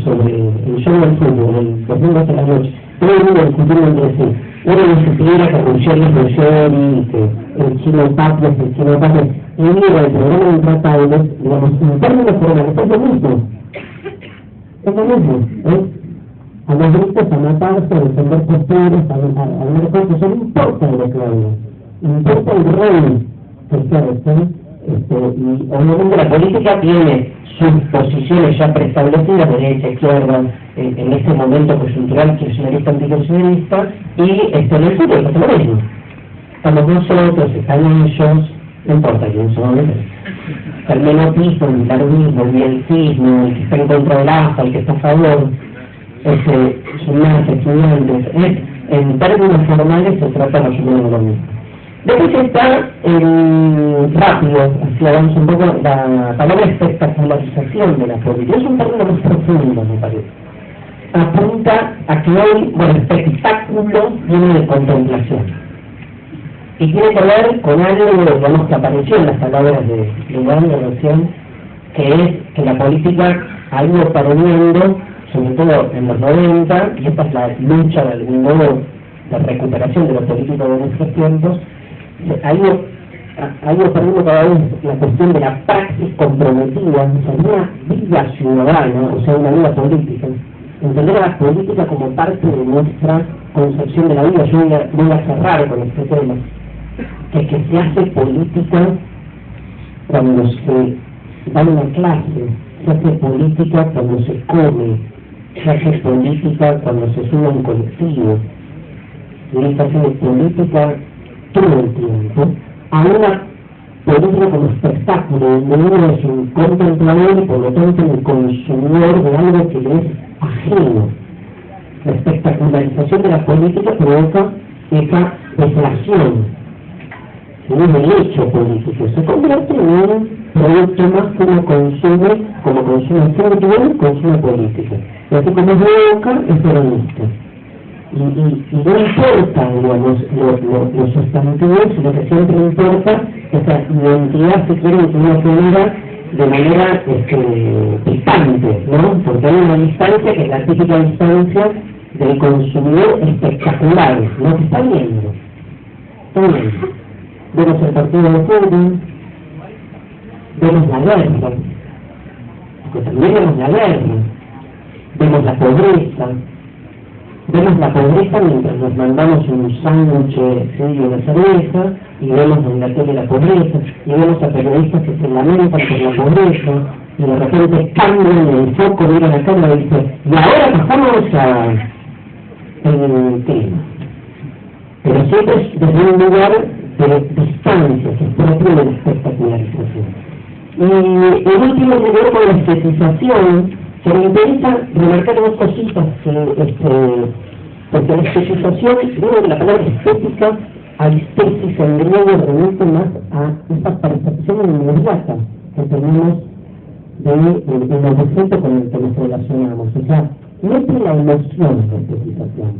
sobre el show del fútbol, el domingo de la noche, todo el mundo discutiendo entre sí. Uno no supiera que Ruggeri es Ruggeri, que el chino Tapia es el chino Tapia, y mira el programa de Intratables, digamos, en términos formales, es lo mismo. Es lo mismo, a los gritos, a matarse, a defender posturas, a hablar cosas, no importa lo que hablan, importa el rol que ejerce, y obviamente la política tiene sus posiciones ya preestablecidas, derecha, izquierda, en este momento coyuntural kirchnerista, antikirchnerista, y en el futuro pasa lo mismo. Estamos nosotros, están ellos, no importa quién son, el menotismo, el larguismo, el bielcismo, el que está en contra del AFA, el que está a favor, gimnasia, estudiantes, en términos formales se trata más o menos de lo mismo. Después está rápido, así avanza un poco, la palabra espectacularización de la política. Es un término más profundo, me parece. Apunta a que hoy, bueno, espectáculo viene de contemplación. Y tiene que ver con algo, digamos, que apareció en las palabras de Iván de recién, que es que la política ha ido perdiendo, sobre todo en los 90, y esta es la lucha de algún modo de recuperación de la política de nuestros tiempos, ha ido perdiendo cada vez la cuestión de la praxis comprometida, o sea, una vida ciudadana, o sea, una vida política. Entender a la política como parte de nuestra concepción de la vida. Yo voy a cerrar con este tema, que se hace política cuando se da una clase, se hace política cuando se come, se hace política cuando se sube a un colectivo, y se hace política todo el tiempo, a una política como espectáculo, donde uno es un contemplador y por lo tanto un consumidor de algo que le es ajeno. La espectacularización de la política provoca esa deflación, en un hecho político, se convierte en un producto más que uno consume, como consume fútbol, consume política. Y así como es de boca, es peronista. Y no importa, digamos, los sustantivos, lo que siempre importa es la identidad que quieren que uno tenga de manera distante, ¿no? Porque hay una distancia que es la típica distancia del consumidor espectacular, ¿no? Que está viendo. Está viendo. Vemos el partido de fútbol, vemos la guerra, porque también vemos la guerra, vemos la pobreza. Vemos la pobreza mientras nos mandamos un sándwich y una cerveza, y vemos en la tele la pobreza, y vemos a periodistas que se lamentan por la pobreza, y de repente cambian el foco, miran la cámara y dicen, y ahora pasamos al tema. Pero siempre es desde un lugar de distancia, que es propio de la espectacularización. Y el último lugar con la estetización. Se me interesa remarcar dos cositas, porque la estetización, luego de la palabra estética, aistesis en griego remite más a esa percepción inmediata que tenemos del objeto con el que nos relacionamos. O sea, mete la emoción de la estetización.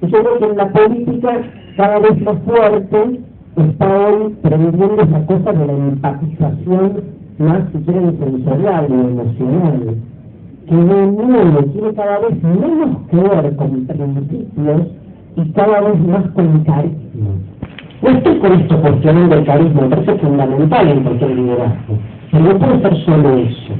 Y yo creo que en la política cada vez más fuerte está hoy prendiendo esa cosa de la empatización más, si quieren, sensorial y emocional, que el mundo tiene cada vez menos que ver con principios y cada vez más con carisma. No estoy con esto cuestionando el carisma, me parece fundamental en cualquier liderazgo, pero no puede ser solo eso.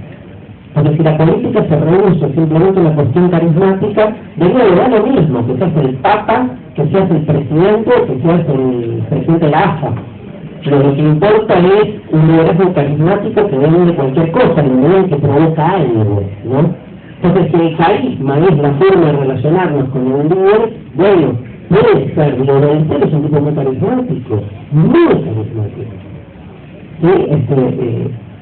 Porque si la política se reduce simplemente a una cuestión carismática, de nuevo da lo mismo, que seas el Papa, que seas el presidente, que seas el presidente de la AFA. Lo que importa es un liderazgo carismático que vende cualquier cosa, en el momento en que provoca algo, ¿no? Entonces, si el carisma es la forma de relacionarnos con el líder, bueno, puede ser, Lorenzo es un tipo muy carismático, ¿sí?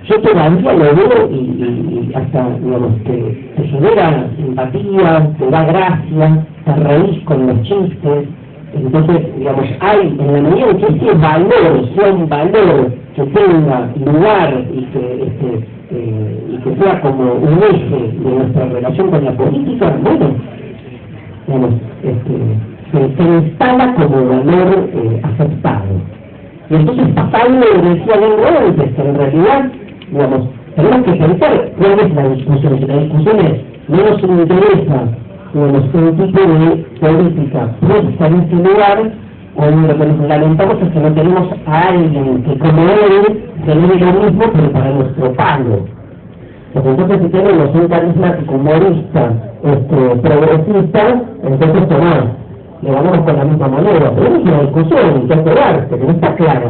Yo todavía lo veo y hasta, digamos, te genera simpatía, te da gracia, te reís con los chistes. Entonces, digamos, hay, en la medida en que ese valor sea un valor que tenga lugar y que sea como un eje de nuestra relación con la política, bueno, digamos, se instala como valor aceptado. Y entonces Pablo decía algo antes, que en realidad, digamos, tenemos que pensar cuál es la discusión. Si la discusión es, no nos interesa, digamos, un tipo de política puesta en este lugar, o lo que nos lamentamos es que no tenemos a alguien que como él genere lo mismo, pero para nuestro palo. Porque entonces si tenemos un carismático humorista, progresista, entonces tomamos, le vamos con la misma manera. Pero es una discusión, hay que esperarse, que no está clara.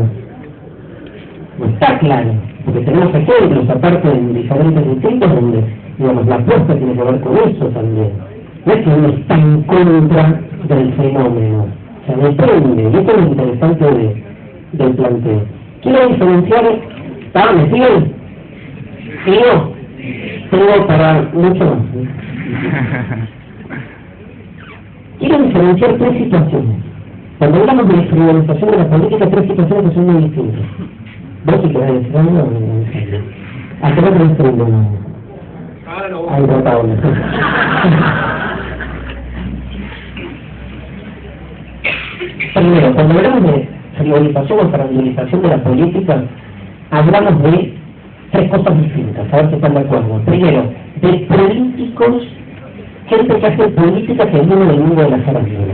No está clara, porque tenemos ejemplos, aparte en diferentes distritos, donde, digamos, la apuesta tiene que ver con eso también. No es que uno está en contra del fenómeno, o sea, depende, y esto es lo interesante del planteo. Quiero diferenciar, ¿me siguen? ¿Sí no? Tengo para mucho más. Quiero diferenciar tres situaciones. Cuando hablamos de frivolización de la política, tres situaciones que son muy distintas. ¿Vos si querés decir algo? ¿A qué no te distingo? Ahí va Paula. Primero, cuando hablamos de frivolización o fragilización de la política, hablamos de tres cosas distintas, a ver si están de acuerdo. Primero, de políticos, gente que hace política que viene del mundo de la farándula.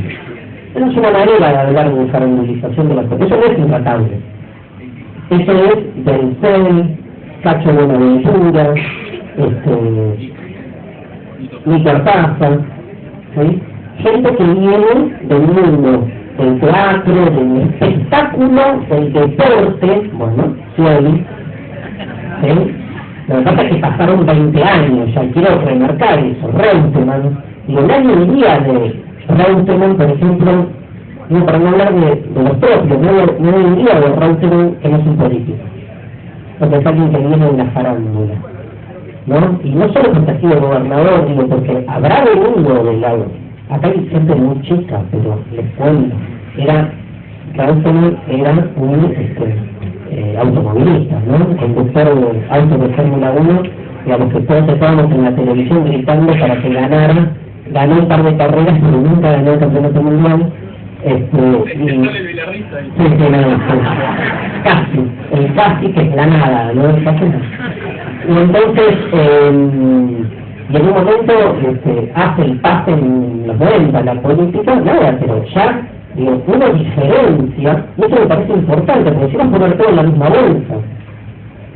Esa es una manera de hablar de farandulización de la política. Eso no es intratable. Eso es Denzel, Cacho Buenaventura, Nícar Paz, ¿sí? Gente que viene del mundo del teatro, del espectáculo, del deporte, bueno, sí, ¿sí? Lo que pasa es que pasaron 20 años, ya quiero remarcar eso. Reutemann, digo, nadie diría de Reutemann, por ejemplo, no, para no hablar de los propios, no diría de Reutemann que no es un político, porque es alguien que viene de la farándula, ¿no? Y no solo porque ha sido gobernador, digo, porque habrá venido del lado. Acá hay gente muy chica, pero les cuento, Reutemann era un automovilista, ¿no? Conductor de autos de Fórmula 1, digamos que todos estábamos en la televisión gritando para que ganó un par de carreras, pero nunca ganó el campeonato mundial. Casi que es la nada, ¿no? Y entonces, y en un momento hace el pase en los 90, la política, nada, pero ya, digo, una diferencia, y eso me parece importante, porque si vas a poner todo en la misma bolsa,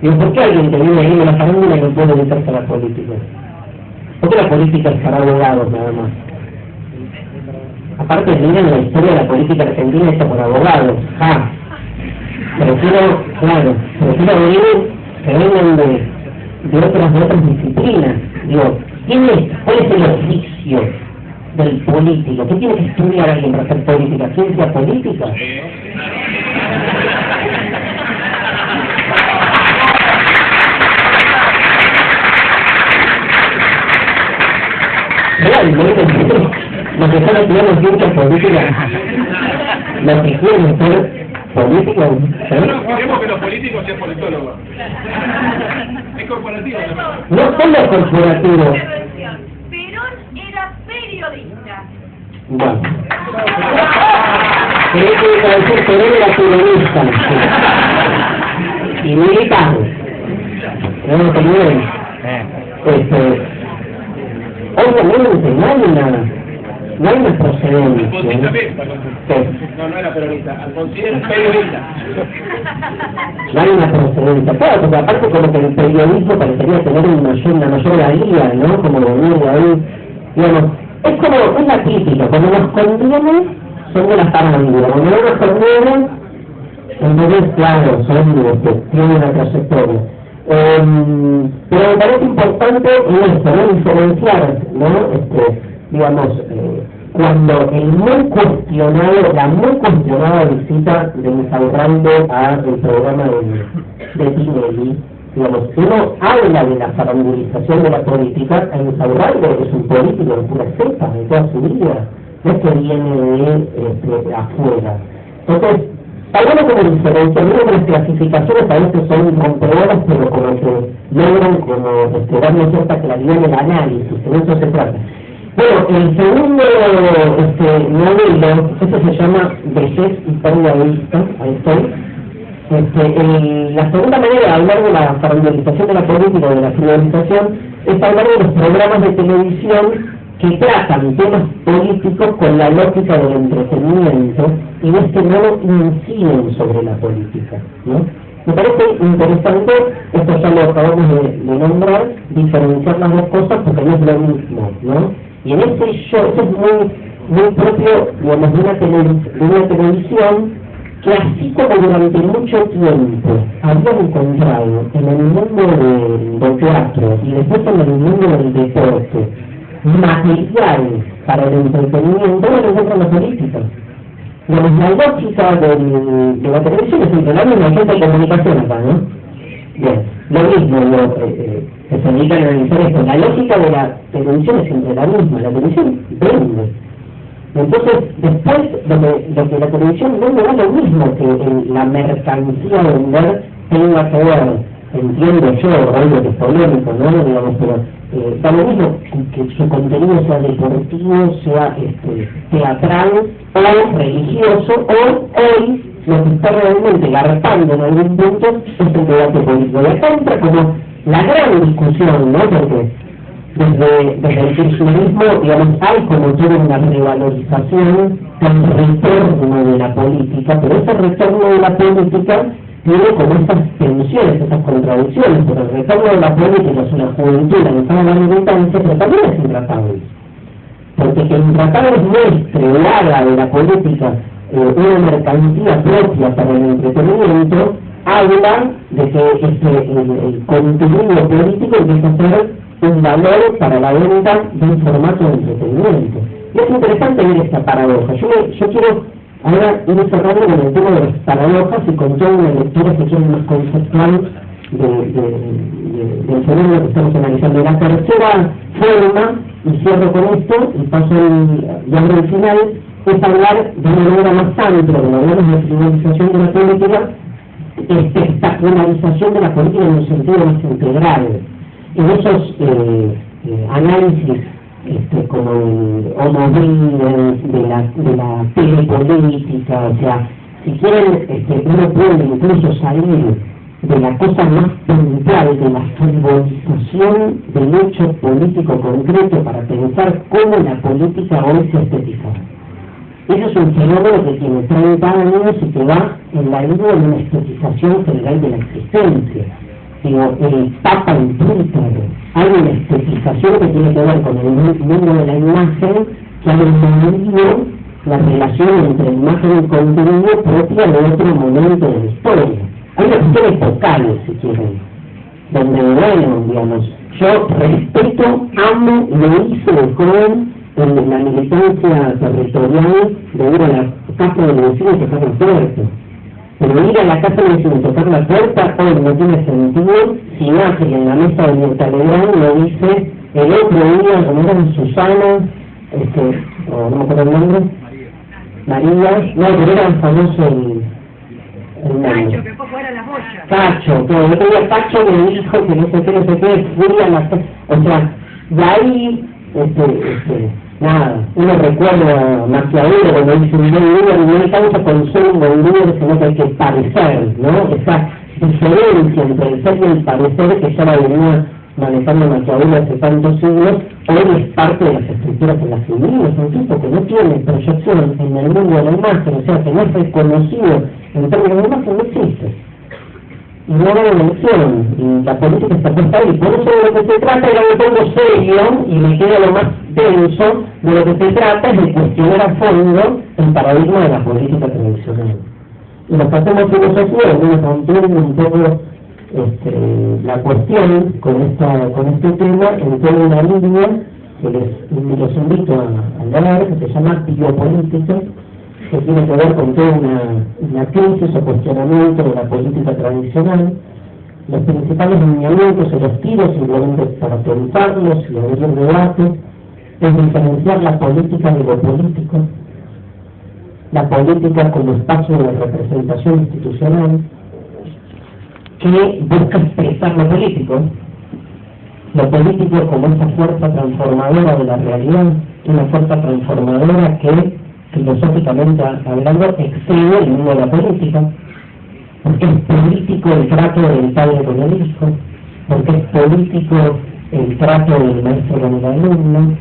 digo, ¿por qué alguien que vive ahí de la farándula no puede meterse a la política? ¿Por qué la política es para abogados nada más? Aparte, miren la historia de la política argentina hecha por abogados, prefiero venir que vengan de otras disciplinas. Digo, ¿cuál es el oficio del político? ¿Qué tiene que estudiar alguien para hacer política? ¿Ciencia política? Realmente, los que están estudiando ciencia política, los que quieren ser políticos, queremos que los políticos sean politólogos. Es corporativo. No son los corporativos. Perón era periodista. Bueno. Creí que iba a decir Perón era peronista. Sí. Y militar. No lo tenía. Obviamente no hay una procedencia. Alfonsín también. No era peronista. Alfonsín era periodista. No hay una procedencia. Claro, porque aparte como que el periodismo parecería tener una mayor valía, ¿no? Como venir de ahí, digamos, es la típica, cuando nos conviene son de la farándula, cuando no nos conviene, entonces claro, tienen una trayectoria. Pero me parece importante esto, ¿no? Diferenciar, ¿no? Digamos, cuando la muy cuestionada visita de Insaurralde al programa de Tinelli, digamos, uno habla de la farandulización de la política, Insaurralde es un político de pura cepa de toda su vida, no es que viene de afuera. Entonces, está bueno como diferencia, digo que las clasificaciones a veces son rompedoras, pero como que logran como darle cierta claridad en el análisis, de eso se trata. Bueno, el segundo modelo, eso se llama vejez y pérdida de vista, ahí estoy. La segunda manera de hablar de la farandulización de la política, de la fidelización, es hablar de los programas de televisión que tratan temas políticos con la lógica del entretenimiento y de este modo inciden sobre la política, ¿no? Me parece interesante, esto ya lo acabamos de nombrar, diferenciar las dos cosas porque no es lo mismo, ¿no? Y en este show, eso es muy propio, digamos, de una televisión que así como durante mucho tiempo había encontrado en el mundo del teatro y después en el mundo del deporte materiales para el entretenimiento, no lo encuentran la política. Digamos, la lógica de la televisión es entre la misma gente de comunicación acá, ¿no? Bien, lo mismo, que se dedican a analizar esto. La lógica de la televisión es siempre la misma, la televisión vende. Entonces, después, lo que la televisión vende no es lo mismo que la mercancía de vender tenga que ver, entiendo yo, algo que es polémico, ¿no? Digamos, pero da lo mismo que su contenido sea deportivo, sea teatral o religioso, o hoy lo que está realmente garpando en algún punto es el debate político. Y acá entra como la gran discusión, ¿no? Porque desde el kirchnerismo, digamos, hay como toda una revalorización del retorno de la política, pero ese retorno de la política tiene como esas tensiones, esas contradicciones, pero el retorno de la política es una juventud en estado de militancia, pero también es intratable. Porque que intratable muestre o haga de la política una mercancía propia para el entretenimiento, habla de que el contenido político empieza a ser un valor para la venta de un formato de entretenimiento. Y es interesante ver esta paradoja. Yo quiero ahora ir cerrando con el tema de las paradojas y con toda una lectura que quiere más conceptual del fenómeno que estamos analizando. La tercera forma, y cierro con esto, y paso y abro el final, es hablar de una manera más amplia, cuando hablamos de fidelización de la política, espectacularización de la política en un sentido más integral. En esos análisis como el homo de la telepolítica, o sea, si quieren, uno puede incluso salir de la cosa más puntual, de la frivolización del hecho político concreto para pensar cómo la política hoy se estetiza. Eso es un fenómeno que tiene 30 años y que va en la línea de una estetización general de la existencia. Digo, el Papa en Twitter, hay una estetización que tiene que ver con el mundo de la imagen, que ha entendido la relación entre imagen y contenido propia de otro momento de la historia. Hay una cuestión epocal, si quieren, donde, bueno, digamos, yo respeto, amo, lo hice de joven en la militancia territorial de ir a la casa del vecino y tocar la puerta. Pero ir a la casa del vecino y tocar la puerta hoy no tiene sentido si nace en la mesa de Mirta Legrand lo dice el otro día, como eran Susana, o no me acuerdo el nombre, María, no, pero era el famoso el nombre. Cacho, que fue fuera de la bocha. Cacho, que el otro día Cacho me dijo que no sé qué, fui a la casa, o sea, de ahí, nada, uno recuerda a Maquiavelo cuando dice un buen líder no alcanza con ser un buen líder, sino que hay que parecer, ¿no? Esa diferencia entre el ser y el parecer que ya la venía manejando Maquiavelo hace tantos siglos, hoy es parte de las estructuras en las que vivimos. Un tipo que no tiene proyección en el mundo de la imagen, o sea, que no es reconocido en términos de imagen, no existe. Y no hay elección, y la política está puesta ahí. Por eso de lo que se trata, era un poco serio, y me queda lo más denso, de lo que se trata es de cuestionar a fondo el paradigma de la política tradicional. Y los que hacemos filosofía, nos entienden un poco la cuestión con este tema en toda una línea que los invito a leer, que se llama biopolítica, que tiene que ver con toda una crisis o cuestionamiento de la política tradicional, los principales lineamientos y los tiros simplemente para pensarlos y abrir debate, es diferenciar la política de lo político, la política como espacio de representación institucional, que busca expresar lo político como esa fuerza transformadora de la realidad, una fuerza transformadora que, filosóficamente hablando, excede el mundo de la política, porque es político el trato del padre con el hijo, porque es político el trato del maestro con el alumno,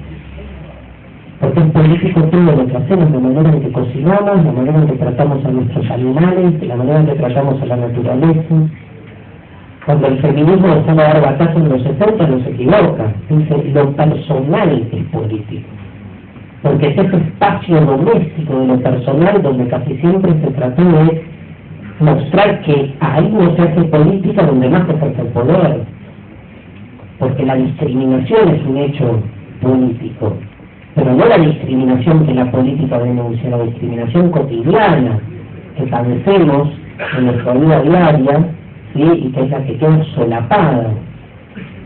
porque es político todo lo que hacemos, la manera en que cocinamos, la manera en que tratamos a nuestros animales, la manera en que tratamos a la naturaleza. Cuando el feminismo dejó de dar batalla en los 60 no se equivoca, dice lo personal es político, porque es ese espacio doméstico de lo personal donde casi siempre se trató de mostrar que ahí no se hace política donde más se ejerce el poder, porque la discriminación es un hecho político, pero no la discriminación que la política denuncia, la discriminación cotidiana que padecemos en nuestra vida diaria, ¿sí? Y que es la que queda solapada.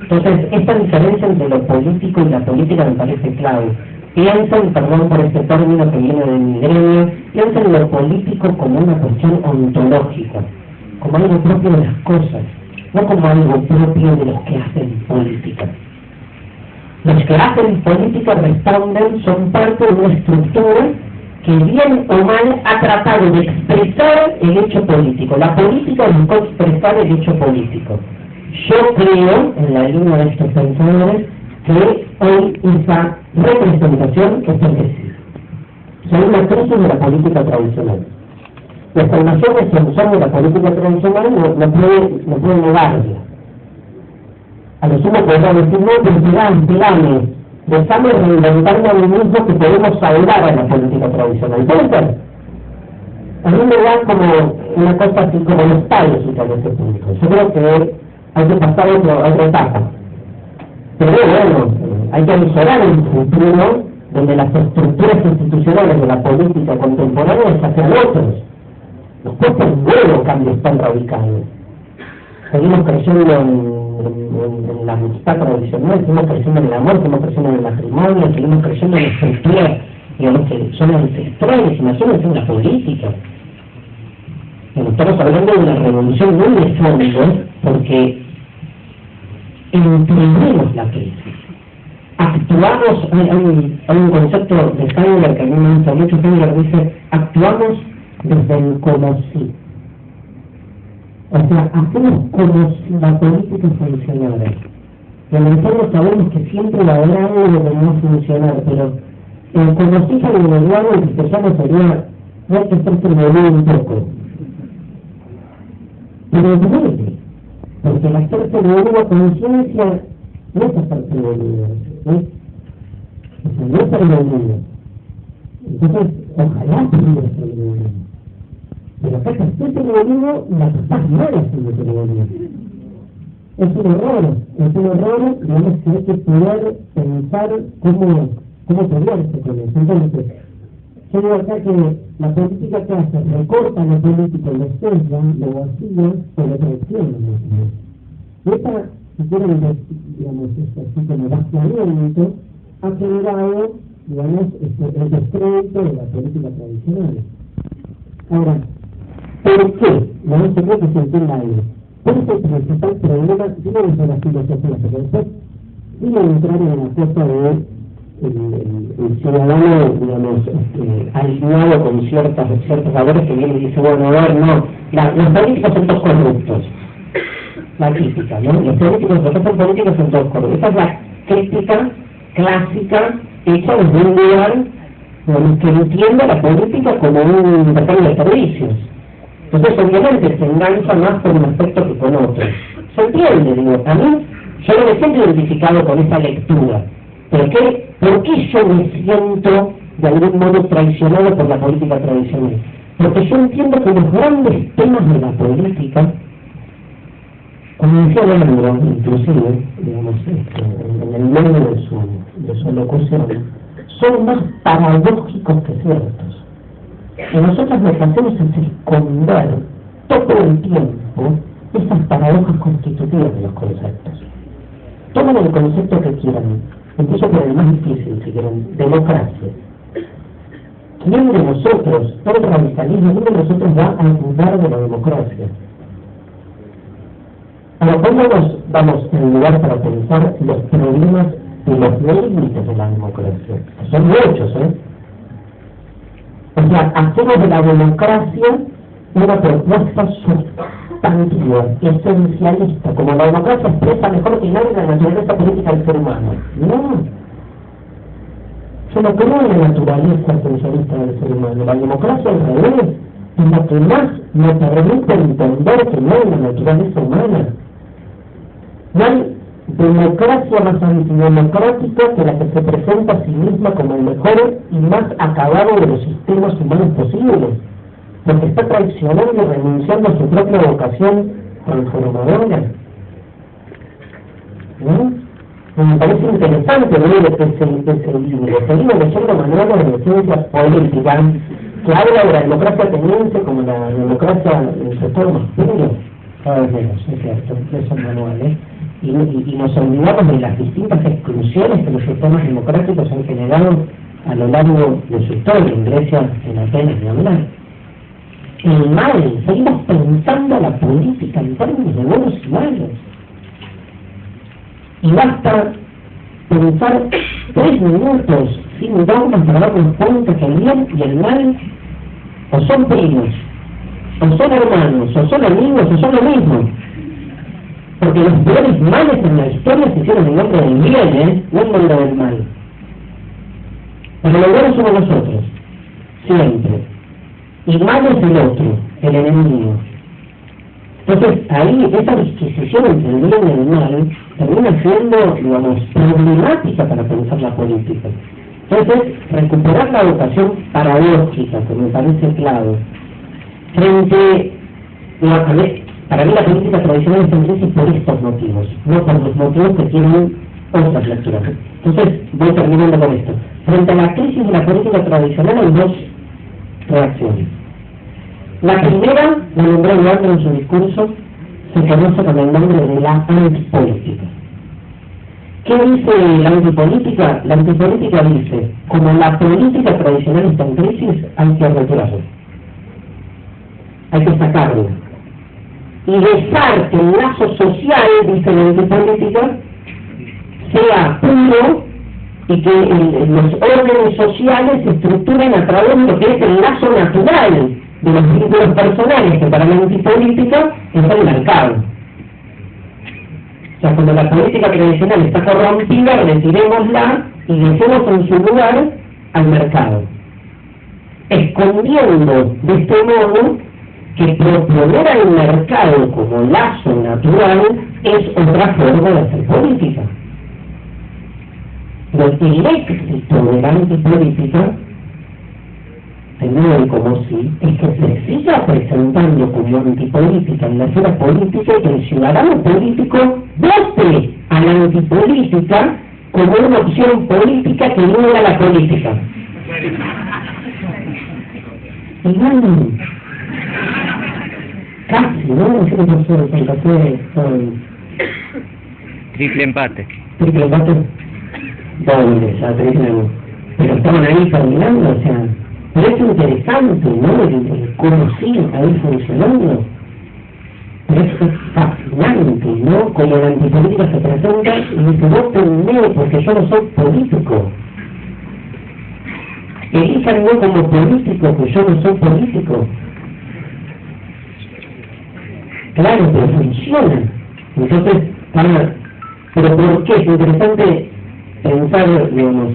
Entonces, esta diferencia entre lo político y la política me parece clave. Piensen, perdón por este término que viene de mi gremio, piensen en lo político como una cuestión ontológica, como algo propio de las cosas, no como algo propio de los que hacen política. Los que hacen política responden, son parte de una estructura que bien o mal ha tratado de expresar el hecho político. La política buscó expresar el hecho político. Yo creo, en la línea de estos pensadores, que hoy esa representación es envejecida. O sea, hay una crisis de la política tradicional. Las formaciones que son de la política tradicional no pueden negarla. A lo sumo podemos decir, no, pero déjame reinventarme a mí mismo que podemos salvar a la política tradicional. ¿Puede ser? A mí me da como una cosa así como nostálgica de ese público. Yo creo que hay que pasar a otra etapa. Pero bueno, hay que avisorar un futuro donde las estructuras institucionales de la política contemporánea se sean otros. Nos cuesta un nuevo cambios tan radicales. Seguimos creyendo en la amistad tradicional, seguimos creyendo en el amor, seguimos creyendo en el matrimonio, seguimos creyendo en estructuras, digamos, que son ancestrales, imagínense en la política. Estamos hablando de una revolución muy de fondo, porque entendemos la crisis. Actuamos, hay un concepto de Heidegger que a mí me gusta mucho, Heidegger dice, actuamos desde el conocido. O sea, hacemos como si la política funcionara. Y en el fondo sabemos que siempre va a haber algo que no funcionar, pero el conocido individual que se llama sería, no hay que hacerse mover un poco. Pero duele, porque el hacerse mover a conciencia no es hacerse mover, ¿sí? O sea, no es ser movido. Entonces, ojalá pudiera ser movido. Pero acá que estés movido, la que estás mal haciendo ser movido. Es un error, digamos que hay que poder pensar cómo pelearse con eso. Entonces, yo digo acá que la política que hace recorta lo político, lo sella, lo vacía, pero traiciona lo vacío. Y esta, si quieren, digamos, así como vaciamiento, ha generado, digamos, el descrédito de la política tradicional. Ahora, ¿por qué? No se cree que se entienda ahí. ¿Cuál es el principal problema? Yo no desde la filosofía, pero después vino a entrar en la cosa de el ciudadano, digamos, alineado con ciertos valores que viene y dice, bueno, a ver, no, los políticos son todos corruptos. La crítica, ¿no? Los que son políticos son todos corruptos. Esa es la crítica clásica hecha desde un lugar que entiende la política como un intercambio de servicios. Entonces, obviamente, se engancha más con un aspecto que con otro. Se entiende, digo, a mí, yo no me siento identificado con esa lectura. ¿Pero por qué yo me siento de algún modo traicionado por la política tradicional? Porque yo entiendo que los grandes temas de la política, como decía Leandro, inclusive, digamos, en el medio de su locución, son más paradójicos que ciertos. Y nosotros lo que hacemos es esconder todo el tiempo esas paradojas constitutivas de los conceptos. Tomen el concepto que quieran, empiezo por el más difícil, si quieren, democracia. ¿Quién de nosotros, todo el radicalismo, quién de nosotros va a dudar de la democracia? Ahora, ¿cómo vamos en lugar para pensar los problemas y los límites de la democracia? Son muchos, O sea, hacemos de la democracia una propuesta sustantiva, esencialista, como la democracia expresa mejor que nadie la naturaleza política del ser humano. No. Yo no creo en la naturaleza esencialista del ser humano. La democracia, al revés, es la que más me permite entender que no hay la naturaleza humana. No hay democracia más antidemocrática que la que se presenta a sí misma como el mejor y más acabado de los sistemas humanos posibles, porque está traicionando y renunciando a su propia vocación transformadora. Me parece interesante leer ese libro. Seguimos leyendo manuales de ciencias políticas que habla de la democracia ateniense como la democracia en su estado más puro. Cada vez menos, es cierto, esos manuales. Y nos olvidamos de las distintas exclusiones que los sistemas democráticos han generado a lo largo de su historia, en Grecia, en Atenas, de hablar. El mal, seguimos pensando la política en términos de buenos y malos. Y basta pensar 3 minutos sin dogmas para darnos cuenta que el bien y el mal o son primos, o son hermanos, o son amigos, o son lo mismo. Porque los peores males en la historia se hicieron en nombre del bien, no en nombre del mal. Pero los buenos somos nosotros, siempre. Y mal es el otro, el enemigo. Entonces, ahí, esa disquisición entre el bien y el mal termina siendo, digamos, problemática para pensar la política. Entonces, recuperar la vocación paradójica, que me parece clave, frente para mí la política tradicional está en crisis por estos motivos, no por los motivos que tienen otras lecturas. Entonces, voy terminando con esto. Frente a la crisis de la política tradicional hay 2 reacciones. La primera, la nombré Leandro en su discurso, se conoce con el nombre de la antipolítica. ¿Qué dice la antipolítica? La antipolítica dice, como la política tradicional está en crisis, hay que retirarla. Hay que sacarla. Y dejar que el lazo social, dice la antipolítica, sea puro y que los órdenes sociales se estructuren a través de lo que es el lazo natural de los vínculos personales, que para la antipolítica es el mercado. O sea, cuando la política tradicional está corrompida, retirémosla y dejemos en su lugar al mercado, escondiendo de este modo que proponer al mercado como lazo natural es otra forma de hacer política. Pero el éxito de la antipolítica, de nuevo y como sí, es que se siga presentando como antipolítica en la esfera política y que el ciudadano político vote a la antipolítica como una opción política que niega la política. Y bueno, casi, ¿no? Yo no sé, Santa Fe son... Triple empate. Triple empate. Doble, ya triple. Pero estaban ahí caminando, o sea... Pero es interesante, ¿no? El cómo siguen ahí funcionando. Pero es fascinante, ¿no? Como la antipolítica se presenta y dice, votenme porque yo no soy político. Elíjanme como político, que yo no soy político. Claro, pero funciona. Entonces, pero ¿por qué? Es interesante pensar, digamos,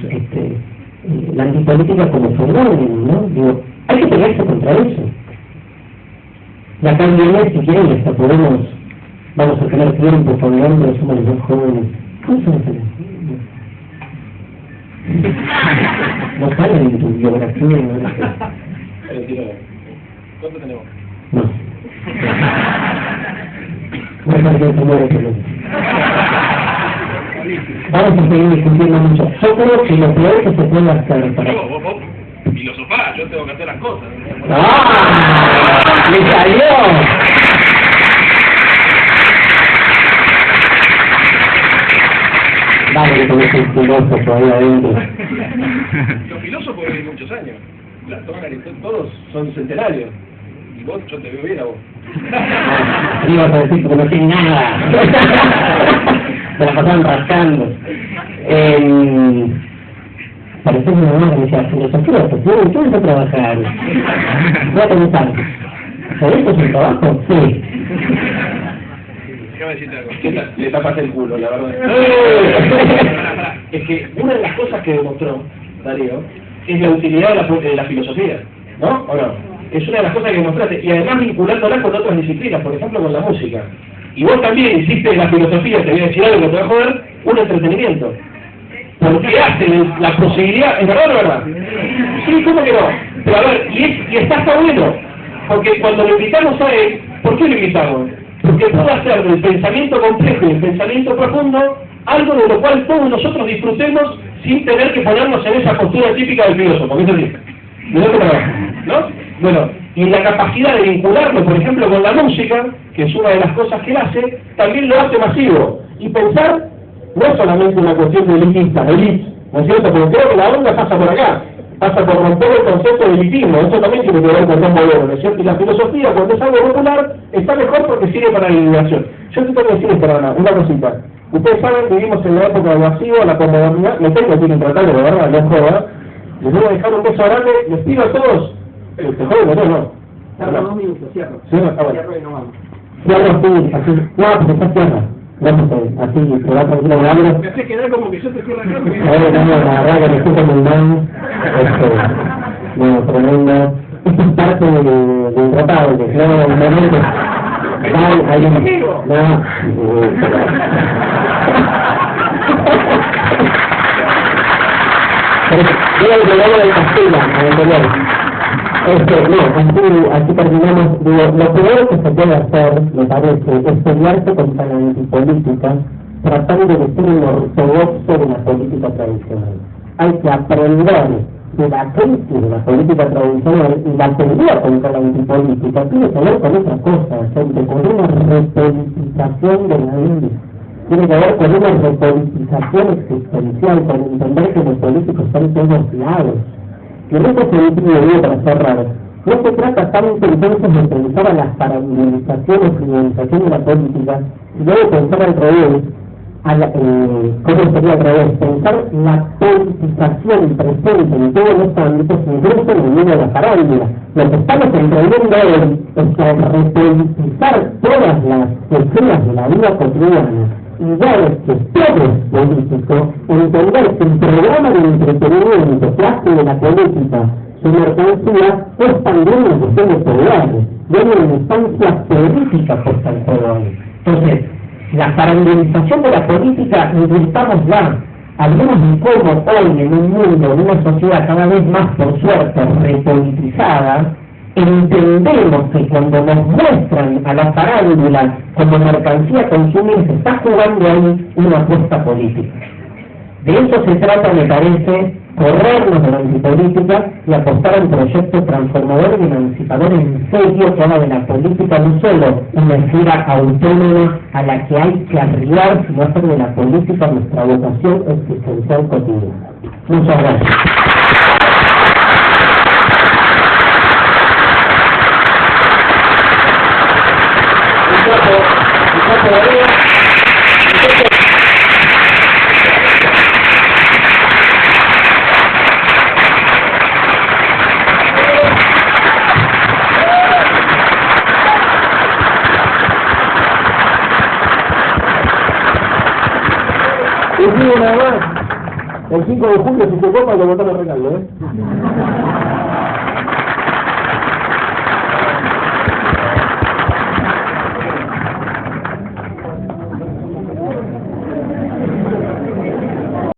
la antipolítica como fenómeno, ¿no? Digo, hay que pelearse contra eso. Y acá viene, si quieren, hasta vamos a tener tiempo hablando, somos los más jóvenes. ¿Cómo son ustedes? No salen en tu biografía, ¿no? ¿Cuánto tenemos? No. No es que se muere, pero... Vamos a seguir discutiendo mucho. Yo creo que lo peor que se puede hacer para... Vos filosofás, yo tengo que hacer las cosas. ¡Ah! ¡Me salió! Dale, que tenés un filósofo ahí adentro. Los filósofos viven muchos años. Platón, Aristóteles, todos son centenarios. Y vos, yo te veo bien a vos. Ibas a decir porque no tiene nada. Se la pasaban rascando. Parecía mi mamá que me decía, filosofía, ¿qué vas a trabajar? Voy a pensar. ¿Por eso es un trabajo? Sí. Déjame decirte algo. ¿Qué tal? Le tapas el culo, la verdad. Es que una de las cosas que demostró Darío es la utilidad de la filosofía, ¿no? ¿O no? Es una de las cosas que demostraste, y además vinculándola con otras disciplinas, por ejemplo con la música. Y vos también hiciste de la filosofía, te voy a decir algo que te va a joder, un entretenimiento. Porque hace la posibilidad, ¿es verdad o no es verdad? Sí, ¿cómo que no? Pero a ver, y está bueno, porque cuando lo invitamos a él, ¿por qué lo invitamos? Porque puede hacer del pensamiento complejo y el pensamiento profundo algo de lo cual todos nosotros disfrutemos sin tener que ponernos en esa postura típica del filósofo, ¿qué se dice? ¿No? Bueno, y la capacidad de vincularlo, por ejemplo, con la música, que es una de las cosas que él hace, también lo hace masivo. Y pensar no es solamente una cuestión de elitista, ¿no es cierto? Porque creo que la onda pasa por acá, pasa por romper el concepto de elitismo, eso también tiene que ver con un modelo, ¿no es cierto? Y la filosofía, cuando es algo popular, está mejor porque sirve para la liberación. Yo te tengo que decir, perdona, una cosita. Ustedes saben que vivimos en la época del vacío, la posmodernidad, me tengo que ir tratando, de verdad, no joda. Les voy a dejar un beso grande, les pido a todos, te joden, no. Tarda 2 minutos, cierro. Cierro, ah, bueno. Cierro y no vamos. Cierro así. No, porque está cierra. No, porque así se va tranquilo de algo. Me hace quedar como que yo te quiero la carne. No, la verdad que me siento muy mal. Bueno, tremendo. Esto es parte del tratado, que claro, en el momento. Hay un... No. Pero yo el programa de Castilla, al anterior. Así terminamos. Digo, lo peor que se puede hacer, me parece, es pelearse contra la antipolítica, tratando de ser un ortodoxo de la política tradicional. Hay que aprender de la crisis de la política tradicional, y la pelea contra la antipolítica tiene que ver con otra cosa, con una repolitización de la vida. Tiene que ver con una repolitización existencial, con entender que los políticos son todos lados. Y en ese sentido, digo para cerrar, no se trata tanto entonces de pensar a la paralelización o fidelización de la política, sino de pensar al revés, ¿cómo sería al revés? Pensar la politización presente en todos los ámbitos, incluso en el mundo de la farándula. Lo que estamos emprendiendo hoy es que al repolitizar todas las esferas de la vida cotidiana, y ver que todo es político, entender que el programa de entretenimiento que hace de la política su mercancía es también una cuestión de poder, y hay una instancia política por tal poder. Entonces, la paralelización de la política, invirtámosla, hablemos de cómo hoy en un mundo, en una sociedad cada vez más, por suerte, repolitizada, entendemos que cuando nos muestran a la farándula como mercancía consumir, se está jugando ahí una apuesta política. De eso se trata, me parece, corrernos de la antipolítica y apostar a un proyecto transformador y emancipador en serio que haga de la política no solo una esfera autónoma a la que hay que arribar, sino hacer de la política nuestra vocación existencial cotidiana. Muchas gracias. digo nada más. El 5 de julio, si se copa, lo votamos recaldo, ¿eh?